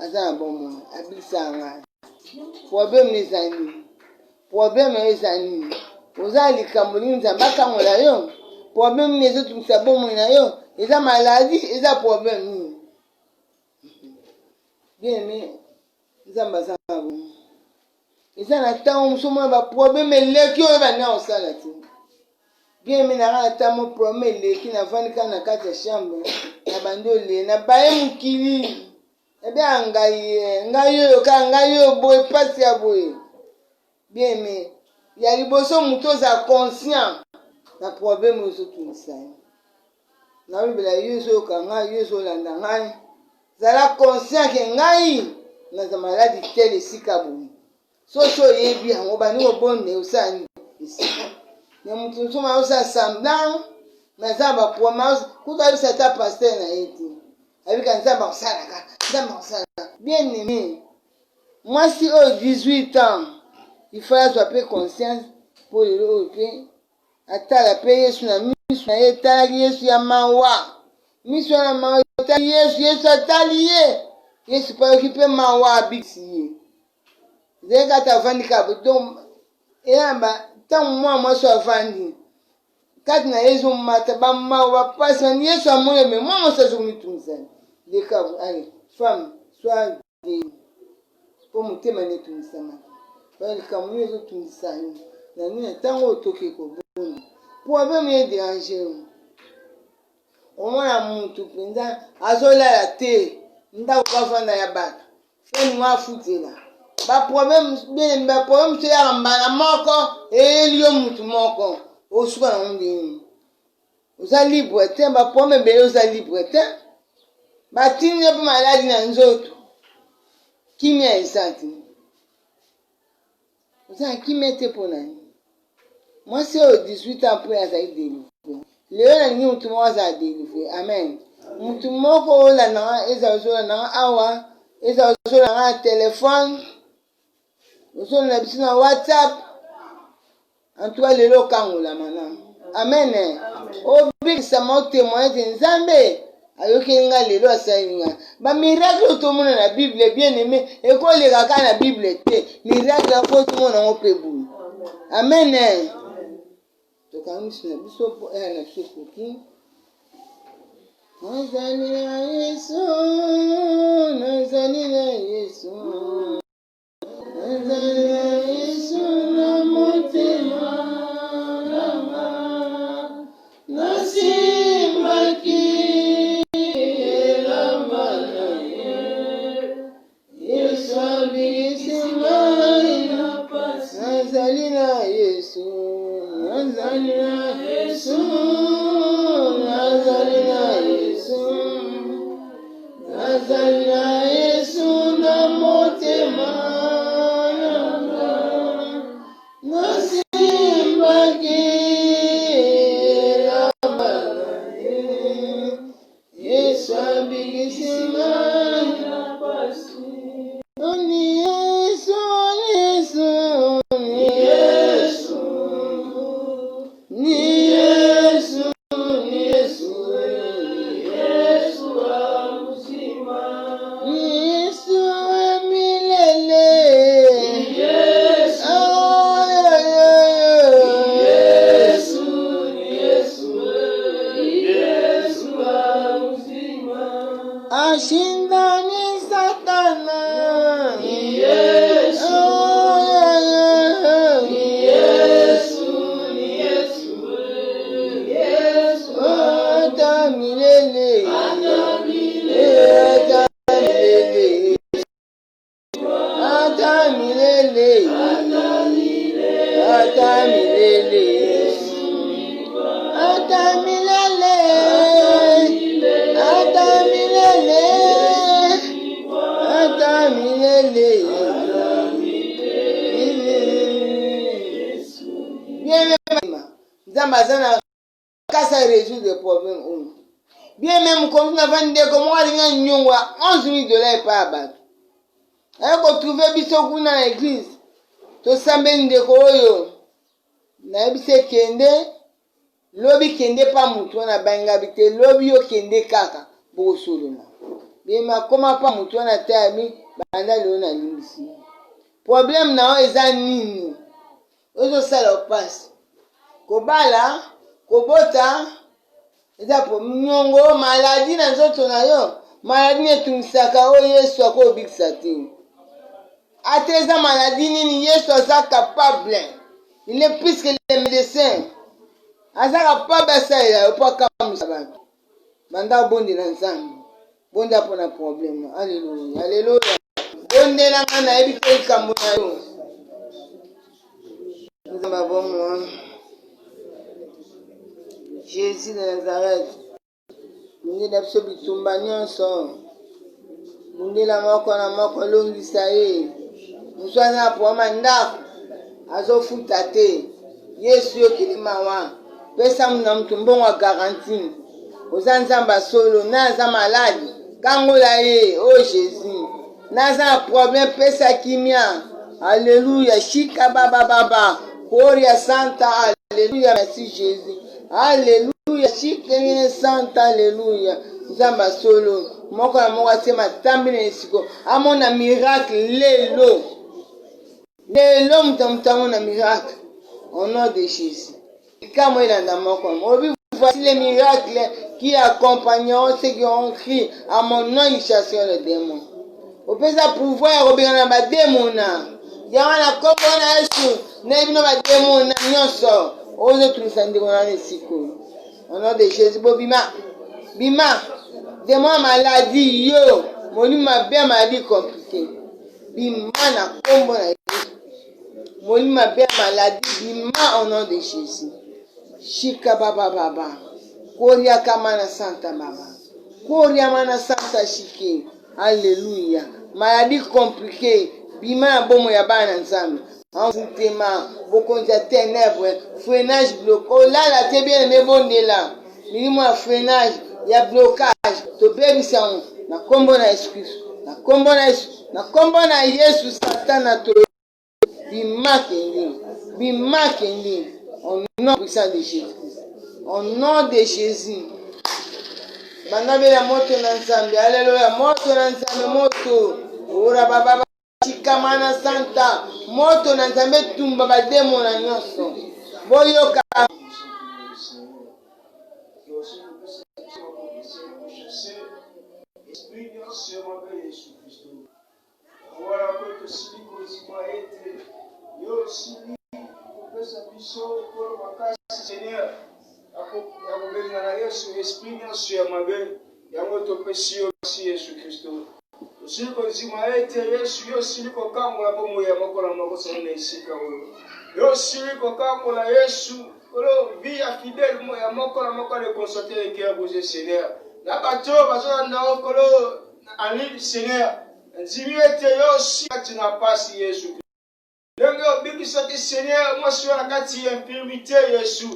aza na bomoi abikisanga problème eza nini oza likambo nini nzambe akangola yo problème nini ezotumisa bomoi na yo eza maladi eza problème nini bien aimé nzambe aza na bomoi eza na ntango mosusu mona baproblème eleki oyo bania kosala te bien aimé nanga na ntango problème eleki navandi kaka na kati ya chambre na bandi olie na baye mokili ebe ya ngai oyo kaka ngai oyo boye pasi ya boye bien aimé ya liboso moto oza conscient na problème ozotunisa ye nalobela yo ezoyoka ngai yo ezolanda ngai zala conscient ke ngai naza maladi tele esika boye soso oyebi yango bani kobonde osala esika na moto mosusu maosala semblant naza bapromase kuta abisa ata paster na ye te abika nzambe akosalaka nzambe akosalaka bien aimé mwasi oyo 18 ans ifo azwa mpe conscience mpo lelo oyo mpe atala mpe yesu na miso na ye etalaki yesu ya mawa miso na mawa etali yesu atali ye yesu mpe ayoki mpe mawa abikisi ye ezali kati avandi kabo donc eyamba ntango mwana mwasi avandi kati na yesu mata bamawa bapasi bani yesu amoni me mwana mwasi azokomitungisa lekabo ale femme sois guérie mpo motema netungisa likambo nini ezotungisa yo na nini ntango otoki kobonda probleme ederange yo omona mutu mpenza azolala te ndako kafanda ya bato feningo afutela baproblème so yaka mbala moko eyeli yo mutu moko osuka nango ndeni oza libre te baproblème ebele oza libre te batini yo mpe maladi na nzoto kimia eza te oza na kimia te mpo nani mwasi oyo 18 ans mpo azali délivre lelo na nini mutu moko azala délivre amen mutu moko olandanga eza ozolandanga awa eza ozolandanga na telefone ozolanda biso na whatsapp antuka lelo okangolama na amen obikisama otémoin te nzambe ayokeli nga lelo asali nga bamiracle oyo tomona na bible bien aimé ekoleka kaka na bible te miracle afo tomona yango mpe boye amen tokangi miso na biso mpo eya na biso ekoki nazali na yesu nazali na yesu nazali na yesu na motema nanga nasimbaki elamba na ye yesu abikisi ngai na pasi nazali na yesu nazali na yesu nazali na yesu nazali na yesu na motema ashindani satana Yesu atamilele nzambe aza na kasa résoudre le problème oyo bien même komi na vandi ndeko moko alinga nyongo ya 11 000 $ epai ya bato aye kotrouve biso kuna na église tosambeli ndeko oyo nayebisi ekende lobi kende pa mutu wana bangabi te lobi yo kende kaka bokosolola bien makoma pa mutu wana te abi banda lelo nalimbisi problème na yo eza nini ozosala opasi kobala kobota eza po nyongo maladi na nzoto na yo maladi netungisaka oyo yesu akobikisa te ate eza maladi nini yesu aza capable il est plus que les médecins aza capable asalela yo mpo akamwisa bato banda obondela nzambe bonda mpona problème alleluya alleluya bondelanga nayebi te likambo na yo nzambe abomo Jésus de Nazareth, bundela biso bitumba nyonso, bundela moko na moko longisa ye, moswana apoma ndako, azofuta te, Yesu yokili mawa, pesa muna mtu mbongo wa garanti, oza nzamba solo, na aza maladi, kangola ye, oh Jésus, na aza na problème pesa kimia, alléluia, shika baba baba, Gloria Santa, alléluia, merci Jésus. Alléluia, chikengene santa, alléluia. Nzamba solo, moko na moko asema tambi na esiko. Amona miracle lelo. Lelo mutamu na miracle. Au nom de Jésus. Comme il a dans mon corps. Voici les miracles qui accompagneront ceux qui ont crié. À mon nom, ils chasseront les démons. opesa pouvoir obenga na bademona yango na kombo na Yesu na bino bademona nyonso ozotungisa ndeko na esika au nom de Jésus bobima bima démon maladie yo molimo bien maladie compliquée bima na kombo na Yesu molimo bien maladie bima au nom de Jésus shika baba koria kama na santa baba koria mana santa shike alléluia maladie compliquée bima na bomo ya bana nzambe envoûtement bokonzi ya ténèbre freinage bloqué olala te bien aimé bondela milimo ya freinage ya blocage tobebisa yango na kombo na Yesu Kristo na kombo na Yesu na kombo na Yesu satana to bima kendi au nom puissant de Jésus au nom de Jésus bangabe la moto na nzambe alléluia moto na nzambe moto ora baba chikamana santa moto na nzambe tumba bademo na nyonso boyoka esprit nyonso ya mabe yango topesi yo si Yesu Kristo osili kozima ete Yesu yo osili kokangola bomoi ya moko na moko sani na esika oyo yo osili kokangola Yesu kolo vi ya fidèle ya moko na moko ale constater le cœur brisé Seigneur na bato bazolanda o kolo ani Seigneur nzimi ete yo osili kati na pasi Yesu ndenge obikisaki Seigneur mwasi yo na kati ya infirmité Yesu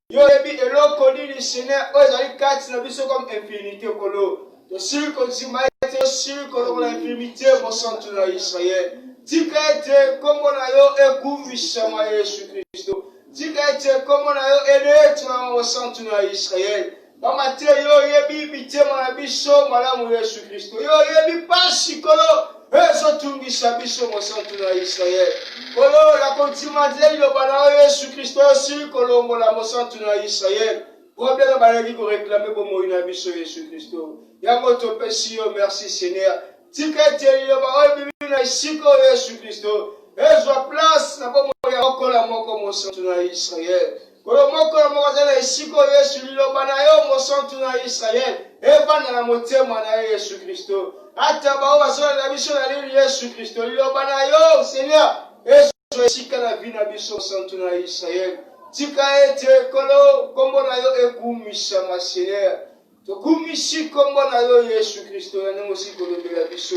yo yebi eloko nini Seigneur oyo ezali kati na biso comme infinité kolo tosili kozima ete osili kolongola infirmité mosantu na Israel tika ete kombo na yo ekumisama Yesu Kristo tika ete kombo na yo eneetama mosantu na Israel pamba te yo yebi mitema na biso malamu Yesu Kristo yo yebi pasi kolo ezotungisa biso mosantu na Israel kolo la kontima nzela liloba na yo Yesu Kristo osili kolongola mosantu na Israel problème balaki koreklame bomoi na biso Yesu Kristo yango topesi yo merci Seigneur tika ete liloba oyo bibi na esika oyo Yesu Kristo ezwa place na bomoi ya moko na moko mosantu na Israel kolo moko na moko aza na esika oyo Yesu liloba na yo mosantu na Israel evanda na motema na ye Yesu Kristo ata bao bazolanda biso na lili Yesu Kristo liloba na yo Seigneur ezwa esika na vi na biso mosantu na Israel tika ete kolo kombo na yo ekumisama Seigneur tokumisi kombo na yo Yesu Kristo na ndenge osi kolobela biso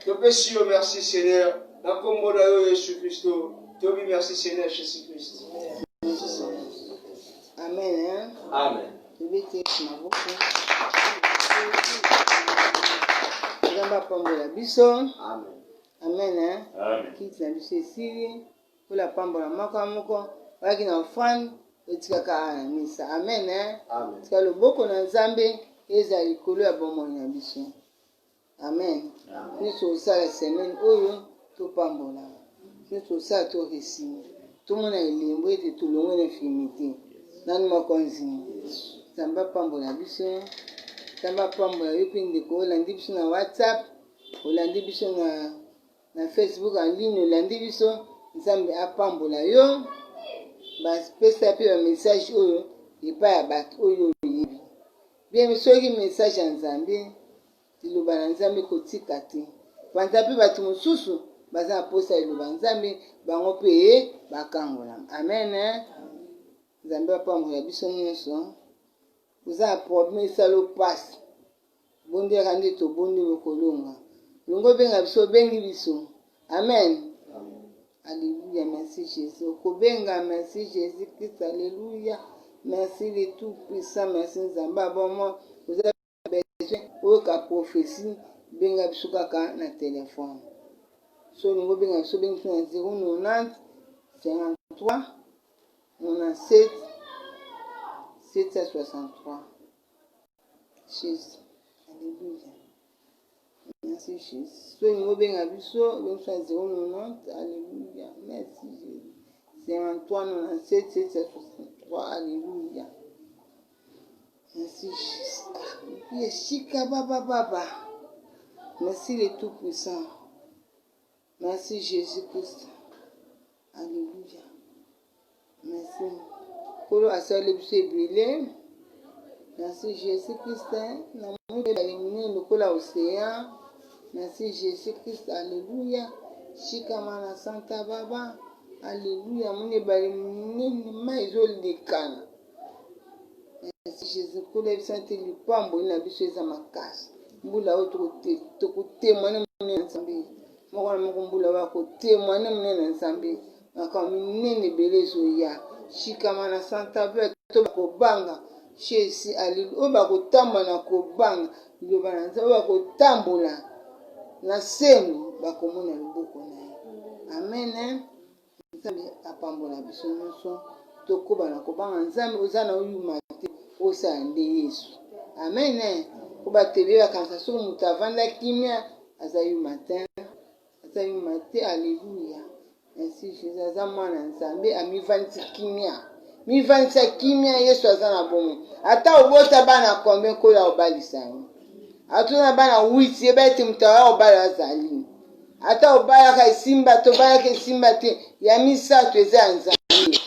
topesi yo merci Seigneur na kombo na yo Yesu Kristo tobi merci Seigneur Jésus Christ amen amen tobete maboko nzambe apambola biso amen kiti na biso esili mpona apambola moko na moko waki na ofrande etikaka na misa amen tika loboko na nzambe eza likolo ya bomoi na biso amen nyonso osala semaine oyo topambola nyonso osala toresi tomona elembo ete tolongwe na infirmité nani mokonzi nzambe apambola biso nzambe apambola yo mpe ndeko olandi biso na whatsapp olandi biso na facebook en ligne olandi biso nzambe apambola yo bapesa mpe bamessage oyo epai ya bato oyo oyebi bien soki message ya nzambe liloba na nzambe kotika te panza mpe bato mosusu baza na posa liloba nzambe bango mpe bakangola amen nzambe apambola biso nyonso oza na problème esala opasi bondeka nde tobondi bokolonga longo obenga biso obengi biso amen alléluia merci Jésus okobenga merci Jésus Christ alléluia merci le tout puissant merci nzambe abomo oza besoin oyoka prophétie benga biso kaka na telefone so olingo obenga biso obengi biso na 090 53 97 763 Jésus alléluia merci Jésus so olingo obenga biso obengi biso na 090 alléluia merci Jésus 53 97 763 alléluia merci Jésus yeshika baba Merci le Tout-Puissant. Merci Jésus-Christ. Alléluia. Merci. Kolo asali biso ebele. Merci Jésus-Christ. Namoto éliminé lokola océan. Merci Jésus-Christ. Alléluia. Shikamana Santa Baba. Alléluia. Mune bali munene maizo lekana. Merci Jésus. Kolo bisante lipambo na biso eza makasi. Mbula oyo tokotémoine munene Nzambe. Moko na moko mbula wa kotémoine munene Nzambe. Makambo minene ebele ezoya. Shikamana Santa Baba to bakobanga. Jésus alléluia. Oyo bakotambola na kobanga. Liloba na Nzambe oyo bakotambola na sembo bakomona loboko na ye. Amen. Nzambe apambola biso nyonso tokoba na kobanga Nzambe oza na oyuma te osala nde Yesu. Amen. Po batebe bakanisa soki moto avanda kimia aza yuma te. Aza yuma te. Alléluia. Merci Jésus aza mwana Nzambe amivandisa kimia. Mivandisa kimia Yesu aza na bomo. Ata obota bana kombe kola obalisa yango. Atuna bana witi ebete mutawa obala azali. Ata obalaka esimba to balaka esimba te ya misato eza Nzambe.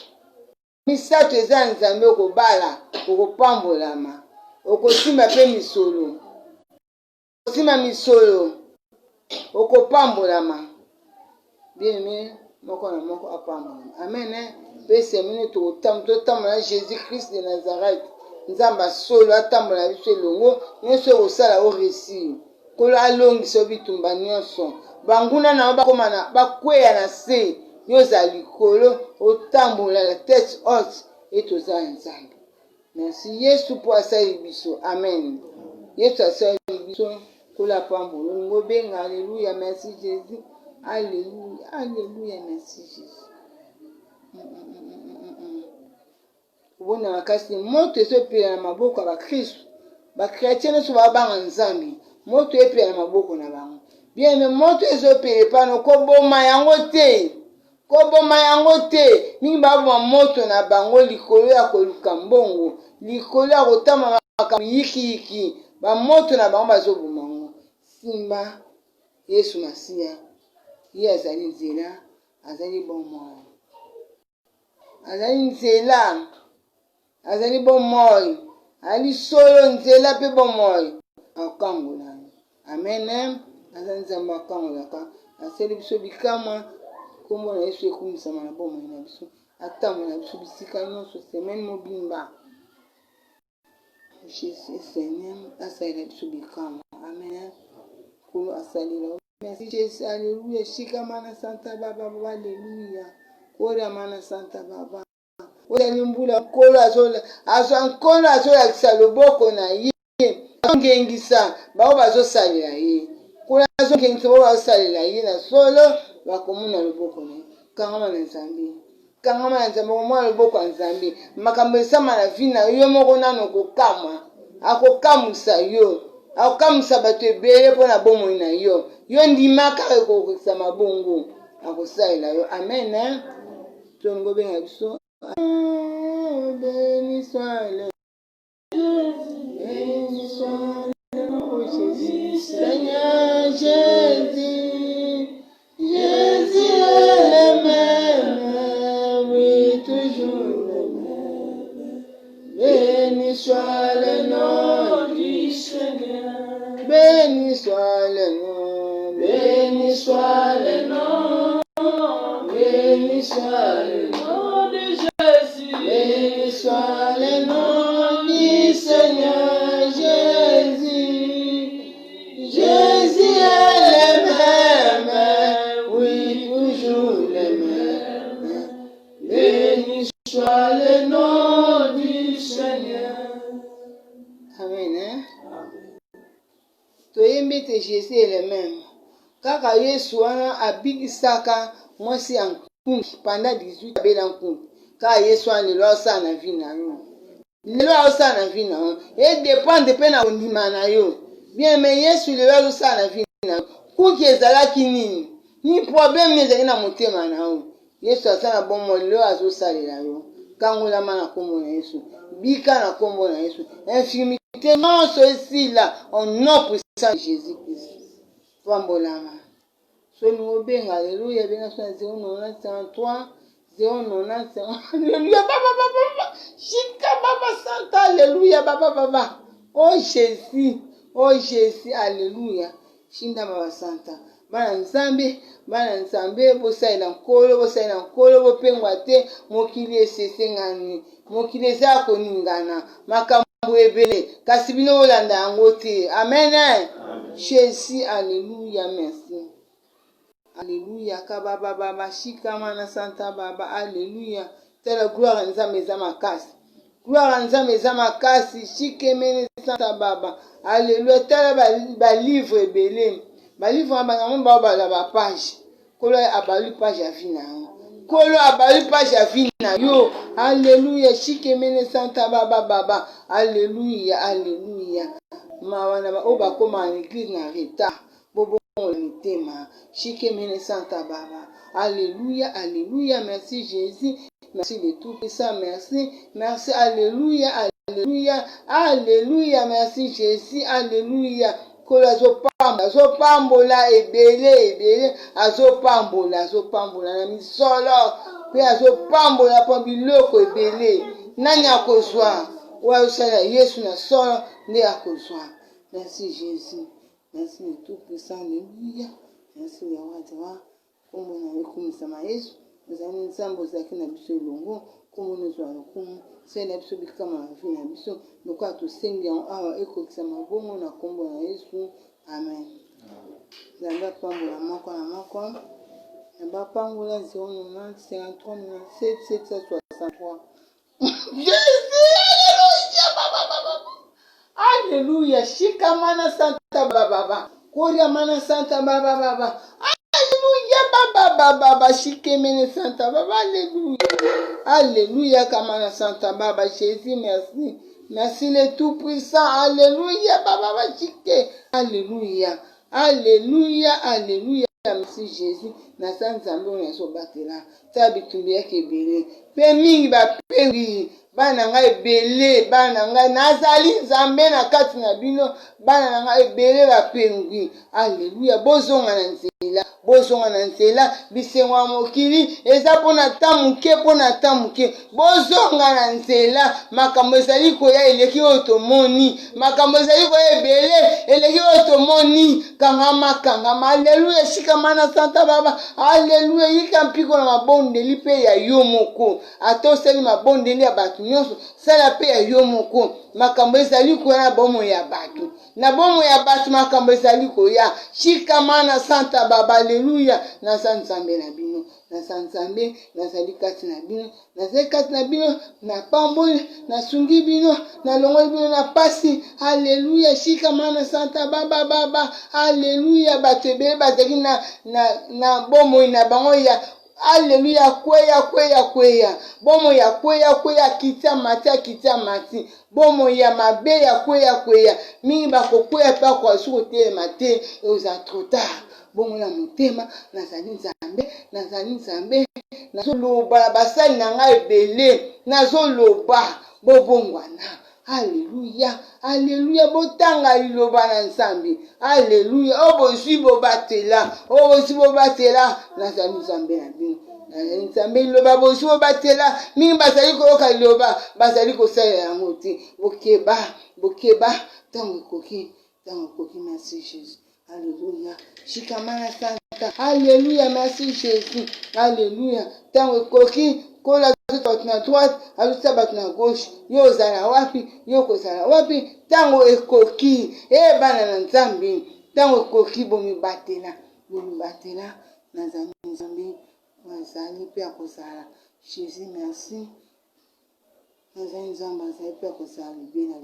Misato eza Nzambe okobala okopambolama. Okosimba pe misolo. Okosimba misolo. Okopambolama. Bien-aimé, moko na moko apambolama. Amen. Pese mine totambola Jésus-Christ de Nazareth. Nzambe asolo atambola biso elongo nyonso okosala oresi. Kolo alongisa bitumba nyonso. Banguna na bakoma bakweya na se. Yoza likolo otambola la tête haute et toza Nzambe. Merci Yesu po asali biso. Amen. Yesu asali biso kolo apambola. Ngobenga alléluia. Merci Jésus. Alléluia. Alléluia. Merci Jésus. Ubona makasi moto ezopela na maboko ya bakristo bakretien nyonso babanga Nzambe moto epela na maboko na bango bien me moto ezopela epano koboma yango te mingi baboma moto na bango likolo ya koluka mbongo likolo ya kotama makambo yikiyiki bamoto na bango bazoboma yango simba Yesu Masiya ye azali nzela azali bomoi azali nzela azali bomoi ali solo nzela pe bomoi akangola. Amen. Azali Nzambe akangolaka asali biso bikamwa kombo na Yesu ekumisama na bomoi na biso atambola na biso bisika nyonso semaine mobimba. Jésus Seigneur asalela biso bikamwa. Amen. Kolo asalela. Merci Jésus. Alléluia. Shikamana Santa Baba. Alléluia. Kora mana Santa Baba. Oya limbula kolo azolakisa loboko na ye azongengisa bao bazosalela ye kolo azongengisa bao bazosalela ye na solo bakomona loboko na ye kangama na Nzambe komona loboko ya Nzambe makambo esama na vi na yo moko nano okokamwa akokamusa yo akokamusa bato ebele mpo na bomoi na yo ndimaka ekokokisa mabongo akosalela yo. Amen. Tongo benga biso. Béni soit le nom de Jésus, Seigneur Jésus. Jésus est le même, oui, toujours le même. Béni soit le nom du Seigneur. Béni soit le nom, béni soit le nom, béni soit le nom de Jésus. Béni soit le nom du Seigneur Jésus. Jésus est le même, oui, toujours le même. Béni soit le nom du Seigneur. Amen. Toyembi te Jésus est le même. Kaka Yesu wana abikisaka mwasi ya nkungi pendant 18 abela nkungi. Kaka Yesu wana lelo osala na vi na yo. Lelo osala na vi na yo. Dépendre pe na kondima na yo. Bien mais Yesu lelo osala na vi na yo. Kuki ezalaki nini? Ni problème ezali na motema na yo. Yesu asala bomo lelo azosalela yo. Kangolama na kombo na Yesu. Bika na kombo na Yesu. Infirmité nyonso esila au nom puissant de Jésus-Christ. pambolama. Sono benga, alléluia, bien sûr, 0953, 0953, alléluia, baba, Chika, baba, Santa, alléluia, baba. Oh Jésus, alléluia, Shinda, baba, Santa. Bana nzambe, bosaila nkolo, bopengwa te, mokili esesengani, mokili eza koningana, makambo ebele, kasi bino olanda yango te, amen. Jésus, alléluia, merci. Alléluia, kababa baba, shika mana santa baba, alléluia. Tela gloire nzambe za makasi. Gloire nzambe za makasi, shike mene santa baba. Alléluia, tela ba livre ebele. Ba livre bangamon baba la page. Kolo abalu page ya vina. Kolo abalu page ya vina yo. Alléluia, shike mene santa baba. Alléluia. Mawana ba oba koma l'église na retard. Bobo tema, Chike mene santa baba. Alléluia, merci Jésus, merci de tout ça, merci, alléluia, merci Jésus, alléluia. Kola azopambola ebele, azopambola na misolo, pe azopambola pa biloko ebele. Nani akozwa? Wa usala Yesu na solo nde akozwa. Merci Jésus. Merci de tout puissant, alléluia. Merci les rois de rois. Comme on a écouté Yesu, nous allons nous embozaker na biso longo, comme nous allons comme c'est la biso bikama vie na biso. Nous quoi tout sengi en awa écouter ma bongo na kombo na Yesu. Amen. Zanga pambo la moko na moko. Na ba pambo la 09 53 97 763. Jésus, alléluia, baba. Alléluia, shika mana santa baba. Koria mana santa baba. Alléluia, baba. Shike mene santa baba. Alléluia, kamana santa baba. Jésus, merci. Merci le tout puissant. Alléluia, baba. Shike. Alléluia. Merci Jésus. Na santa mbo na so batela. Tabi tumbia kebele. Pe mingi ba pengi. Bana nga ebele, bana nga nazali nzambe na kati na bino, bana nga ebele ba pengwi. Alléluia, bozonga na nzela, bisengo mokili eza pona tamuke, bozonga na nzela, makambo ezali koya eleki otomoni, makambo ezali koya ebele eleki otomoni, kangama, alléluia, shikamana santa baba, alléluia, yika mpiko na mabondeli pe ya yo moko, atoseli mabondeli ya batu nyonso, sala pe ya yo moko, makambo ezali koya na bomo ya batu, makambo ezali koya, shikamana santa baba, alléluia, na sanzambe na bino, nazali kati na bino, na pamboli, na sungi bino, na longoli bino na pasi, alléluia, shikamana santa baba, alléluia, bato ebele bazali na bomo na bango ya, alléluia, kweya, bomo ya kweya, kitia mati, bomo ya mabe ya kweya, mingi bakokweya pa kwa suko telema te, oza trop tard, bomo na motema, nazali nzambe, nazoloba, basali na ngai ebele, nazoloba, bobongwana, alléluia, botanga liloba na nzambe, alléluia, obozwi bobatela, nazali nzambe na bino, nzambe liloba bozwi bobatela, mingi bazali koyoka liloba, bazali kosalela yango te, bokeba, tango ekoki, merci Jésus, alléluia, shikamana santa, alléluia, merci Jésus, alléluia, tango ekoki, kola zoto na droite, alusa bato na gauche, yo ozala wapi, tango ekoki, bana na nzambe, tango ekoki bomibatela, nazali nzambe, nazali pe akozala, Jésus, merci, nazali nzambe, azali pe akozala libela.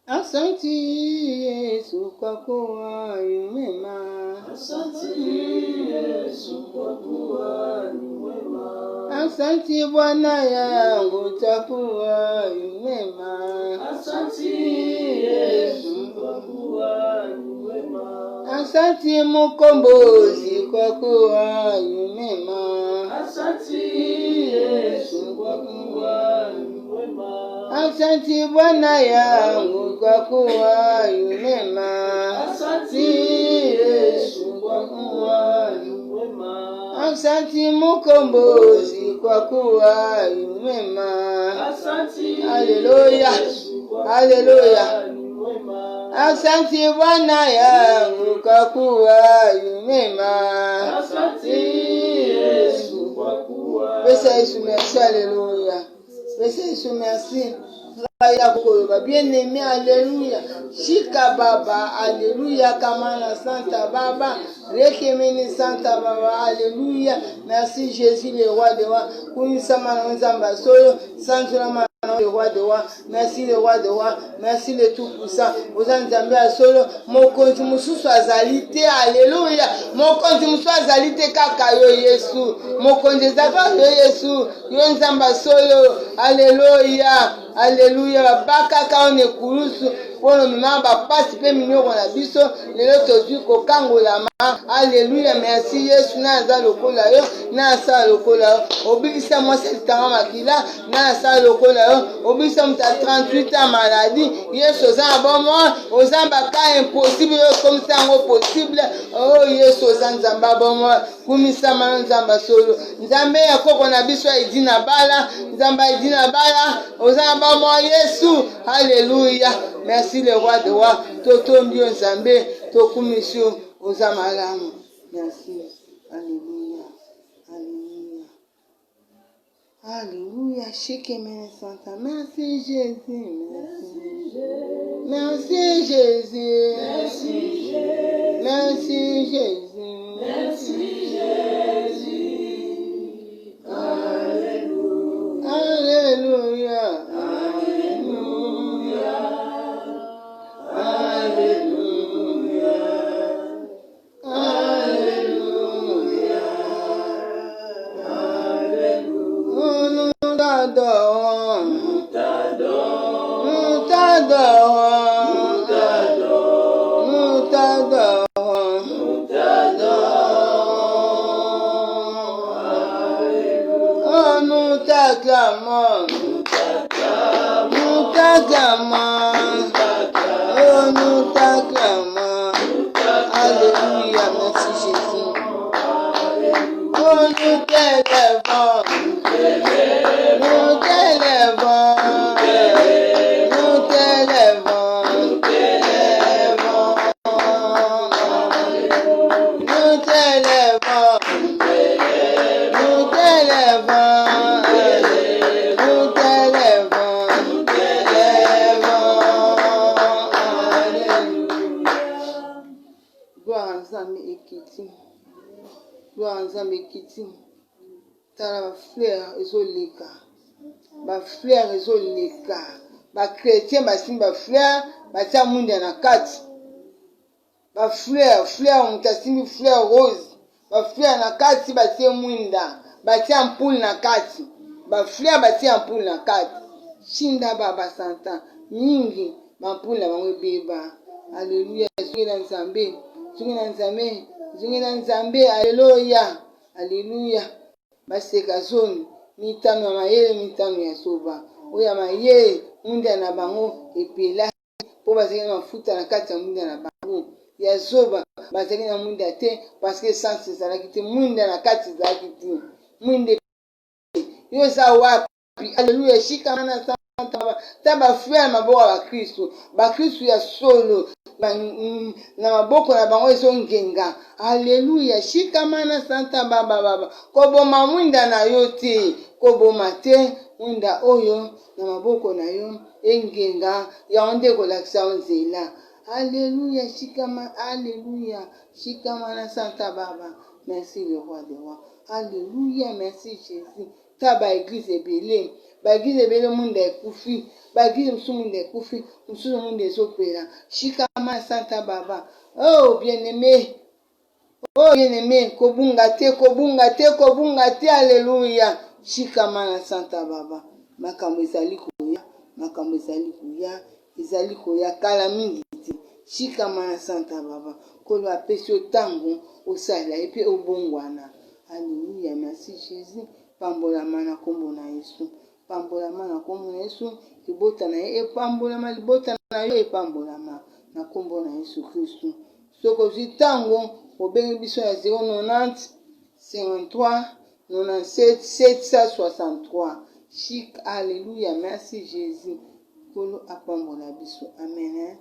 Asante Yesu kwa kuwa umema. Asante Bwana yangu takuwa umema. Asante Mkombozi kwa kuwa umema. Asante Bwana yangu kwa kuwa umema. Yesu kwa kuwa mwema. Asante Mkombozi kwa kuwa mwema. Haleluya, haleluya. Asante Bwana yangu kwa kuwa mwema. Yesu kwa kuwa. Pesa Yesu merci, haleluya. Pesa Yesu merci. Bien-aimé, alléluia. Shika Baba, alléluia. Kamana Santa Baba, Rekemeni Santa Baba, alléluia. Merci Jésus, le roi de rois. Kunisama Nzamba Solo, Sanjurama le roi de rois. Merci le roi de rois. Merci le tout-puissant. Vous en Zambé à Solo, mon compte Moussu Azalité, alléluia. Mon compte Moussu Azalité Kakayo Yesu. Mon compte Zaba Yesu. Yon Zamba Solo, alléluia. Alléluia, baka kaone kurusu pono mimamba pasi pe minyoko na biso lelo tozwi kokangola ma. Alléluia, merci Yesu na za lokola yo na sa lokola yo obikisa mwasi litanga makila na sa lokola yo obikisa muta 38 ans maladie Yesu oza bomo oza baka impossible yo komisa yango possible. Oh Yesu oza nzamba bomo kumisa mana nzamba solo nzambe ya koko na biso edina bala nzamba edina bala oza Maman Yesu, alléluia. Merci le roi de roi. Toto mbio nzambe, tokumisio ozamalamu. Merci. Alléluia. Alléluia. Alléluia. Shikemene Santa. Merci Jésus. Merci. Merci Jésus. Merci Jésus. Merci Jésus. Merci Jésus. Alléluia. Alléluia. Frère ezoleka ba chrétien basimba frère batia mwinda na kati ba frère mutasimbi frère rose ba frère na kati batie mwinda batia ampoule na kati ba frère batia ampoule na kati shinda baba santa mingi ampoule na bango beba. Alléluia. Zungina nzambe zungina nzambe zungina nzambe. Alléluia. Alléluia. Baseka zone mitano ya mayele mitano ya soba oya mayele munda na bango epela po bazali na mafuta na kati ya munda na bango ya soba bazali na munda te parce que sans ezalaki te munda na kati ezalaki te munda yo za wapi. Alléluia. Shika mana santa ta ba frère maboko ya bakristu ya solo na maboko na bango ezongenga. Alléluia. Shika mana santa baba koboma mwinda na yo te koboma te mwinda oyo na maboko na yo engenga ya nde kolakisa nzela. Alléluia. Shikama. Alléluia. Shikama na santa baba. Merci le roi des rois. Alléluia. Merci Jésus. Ta ba église ebele ba église ebele mwinda ekufi ba église musu mwinda ekufi musu mwinda ezopela. Shikama santa baba. Oh bien-aimé. Oh bien-aimé, kobunga te, alléluia. Shikama na santa baba. Makambo ezali koya kala mingi te. Shikama na santa baba. Kolo apesi otango osala epe obongwana. Alléluia. Merci Jésus. Pambolama na kombo na Yesu. Pambolama na kombo na Yesu. Libota na ye epambolama libota na yo epambolama na kombo na Yesu Kristu. tokozwi ntango obengi biso na 090 53 97 763. Chic, alléluia, merci Jésus. Kolo apambola biso. Amen.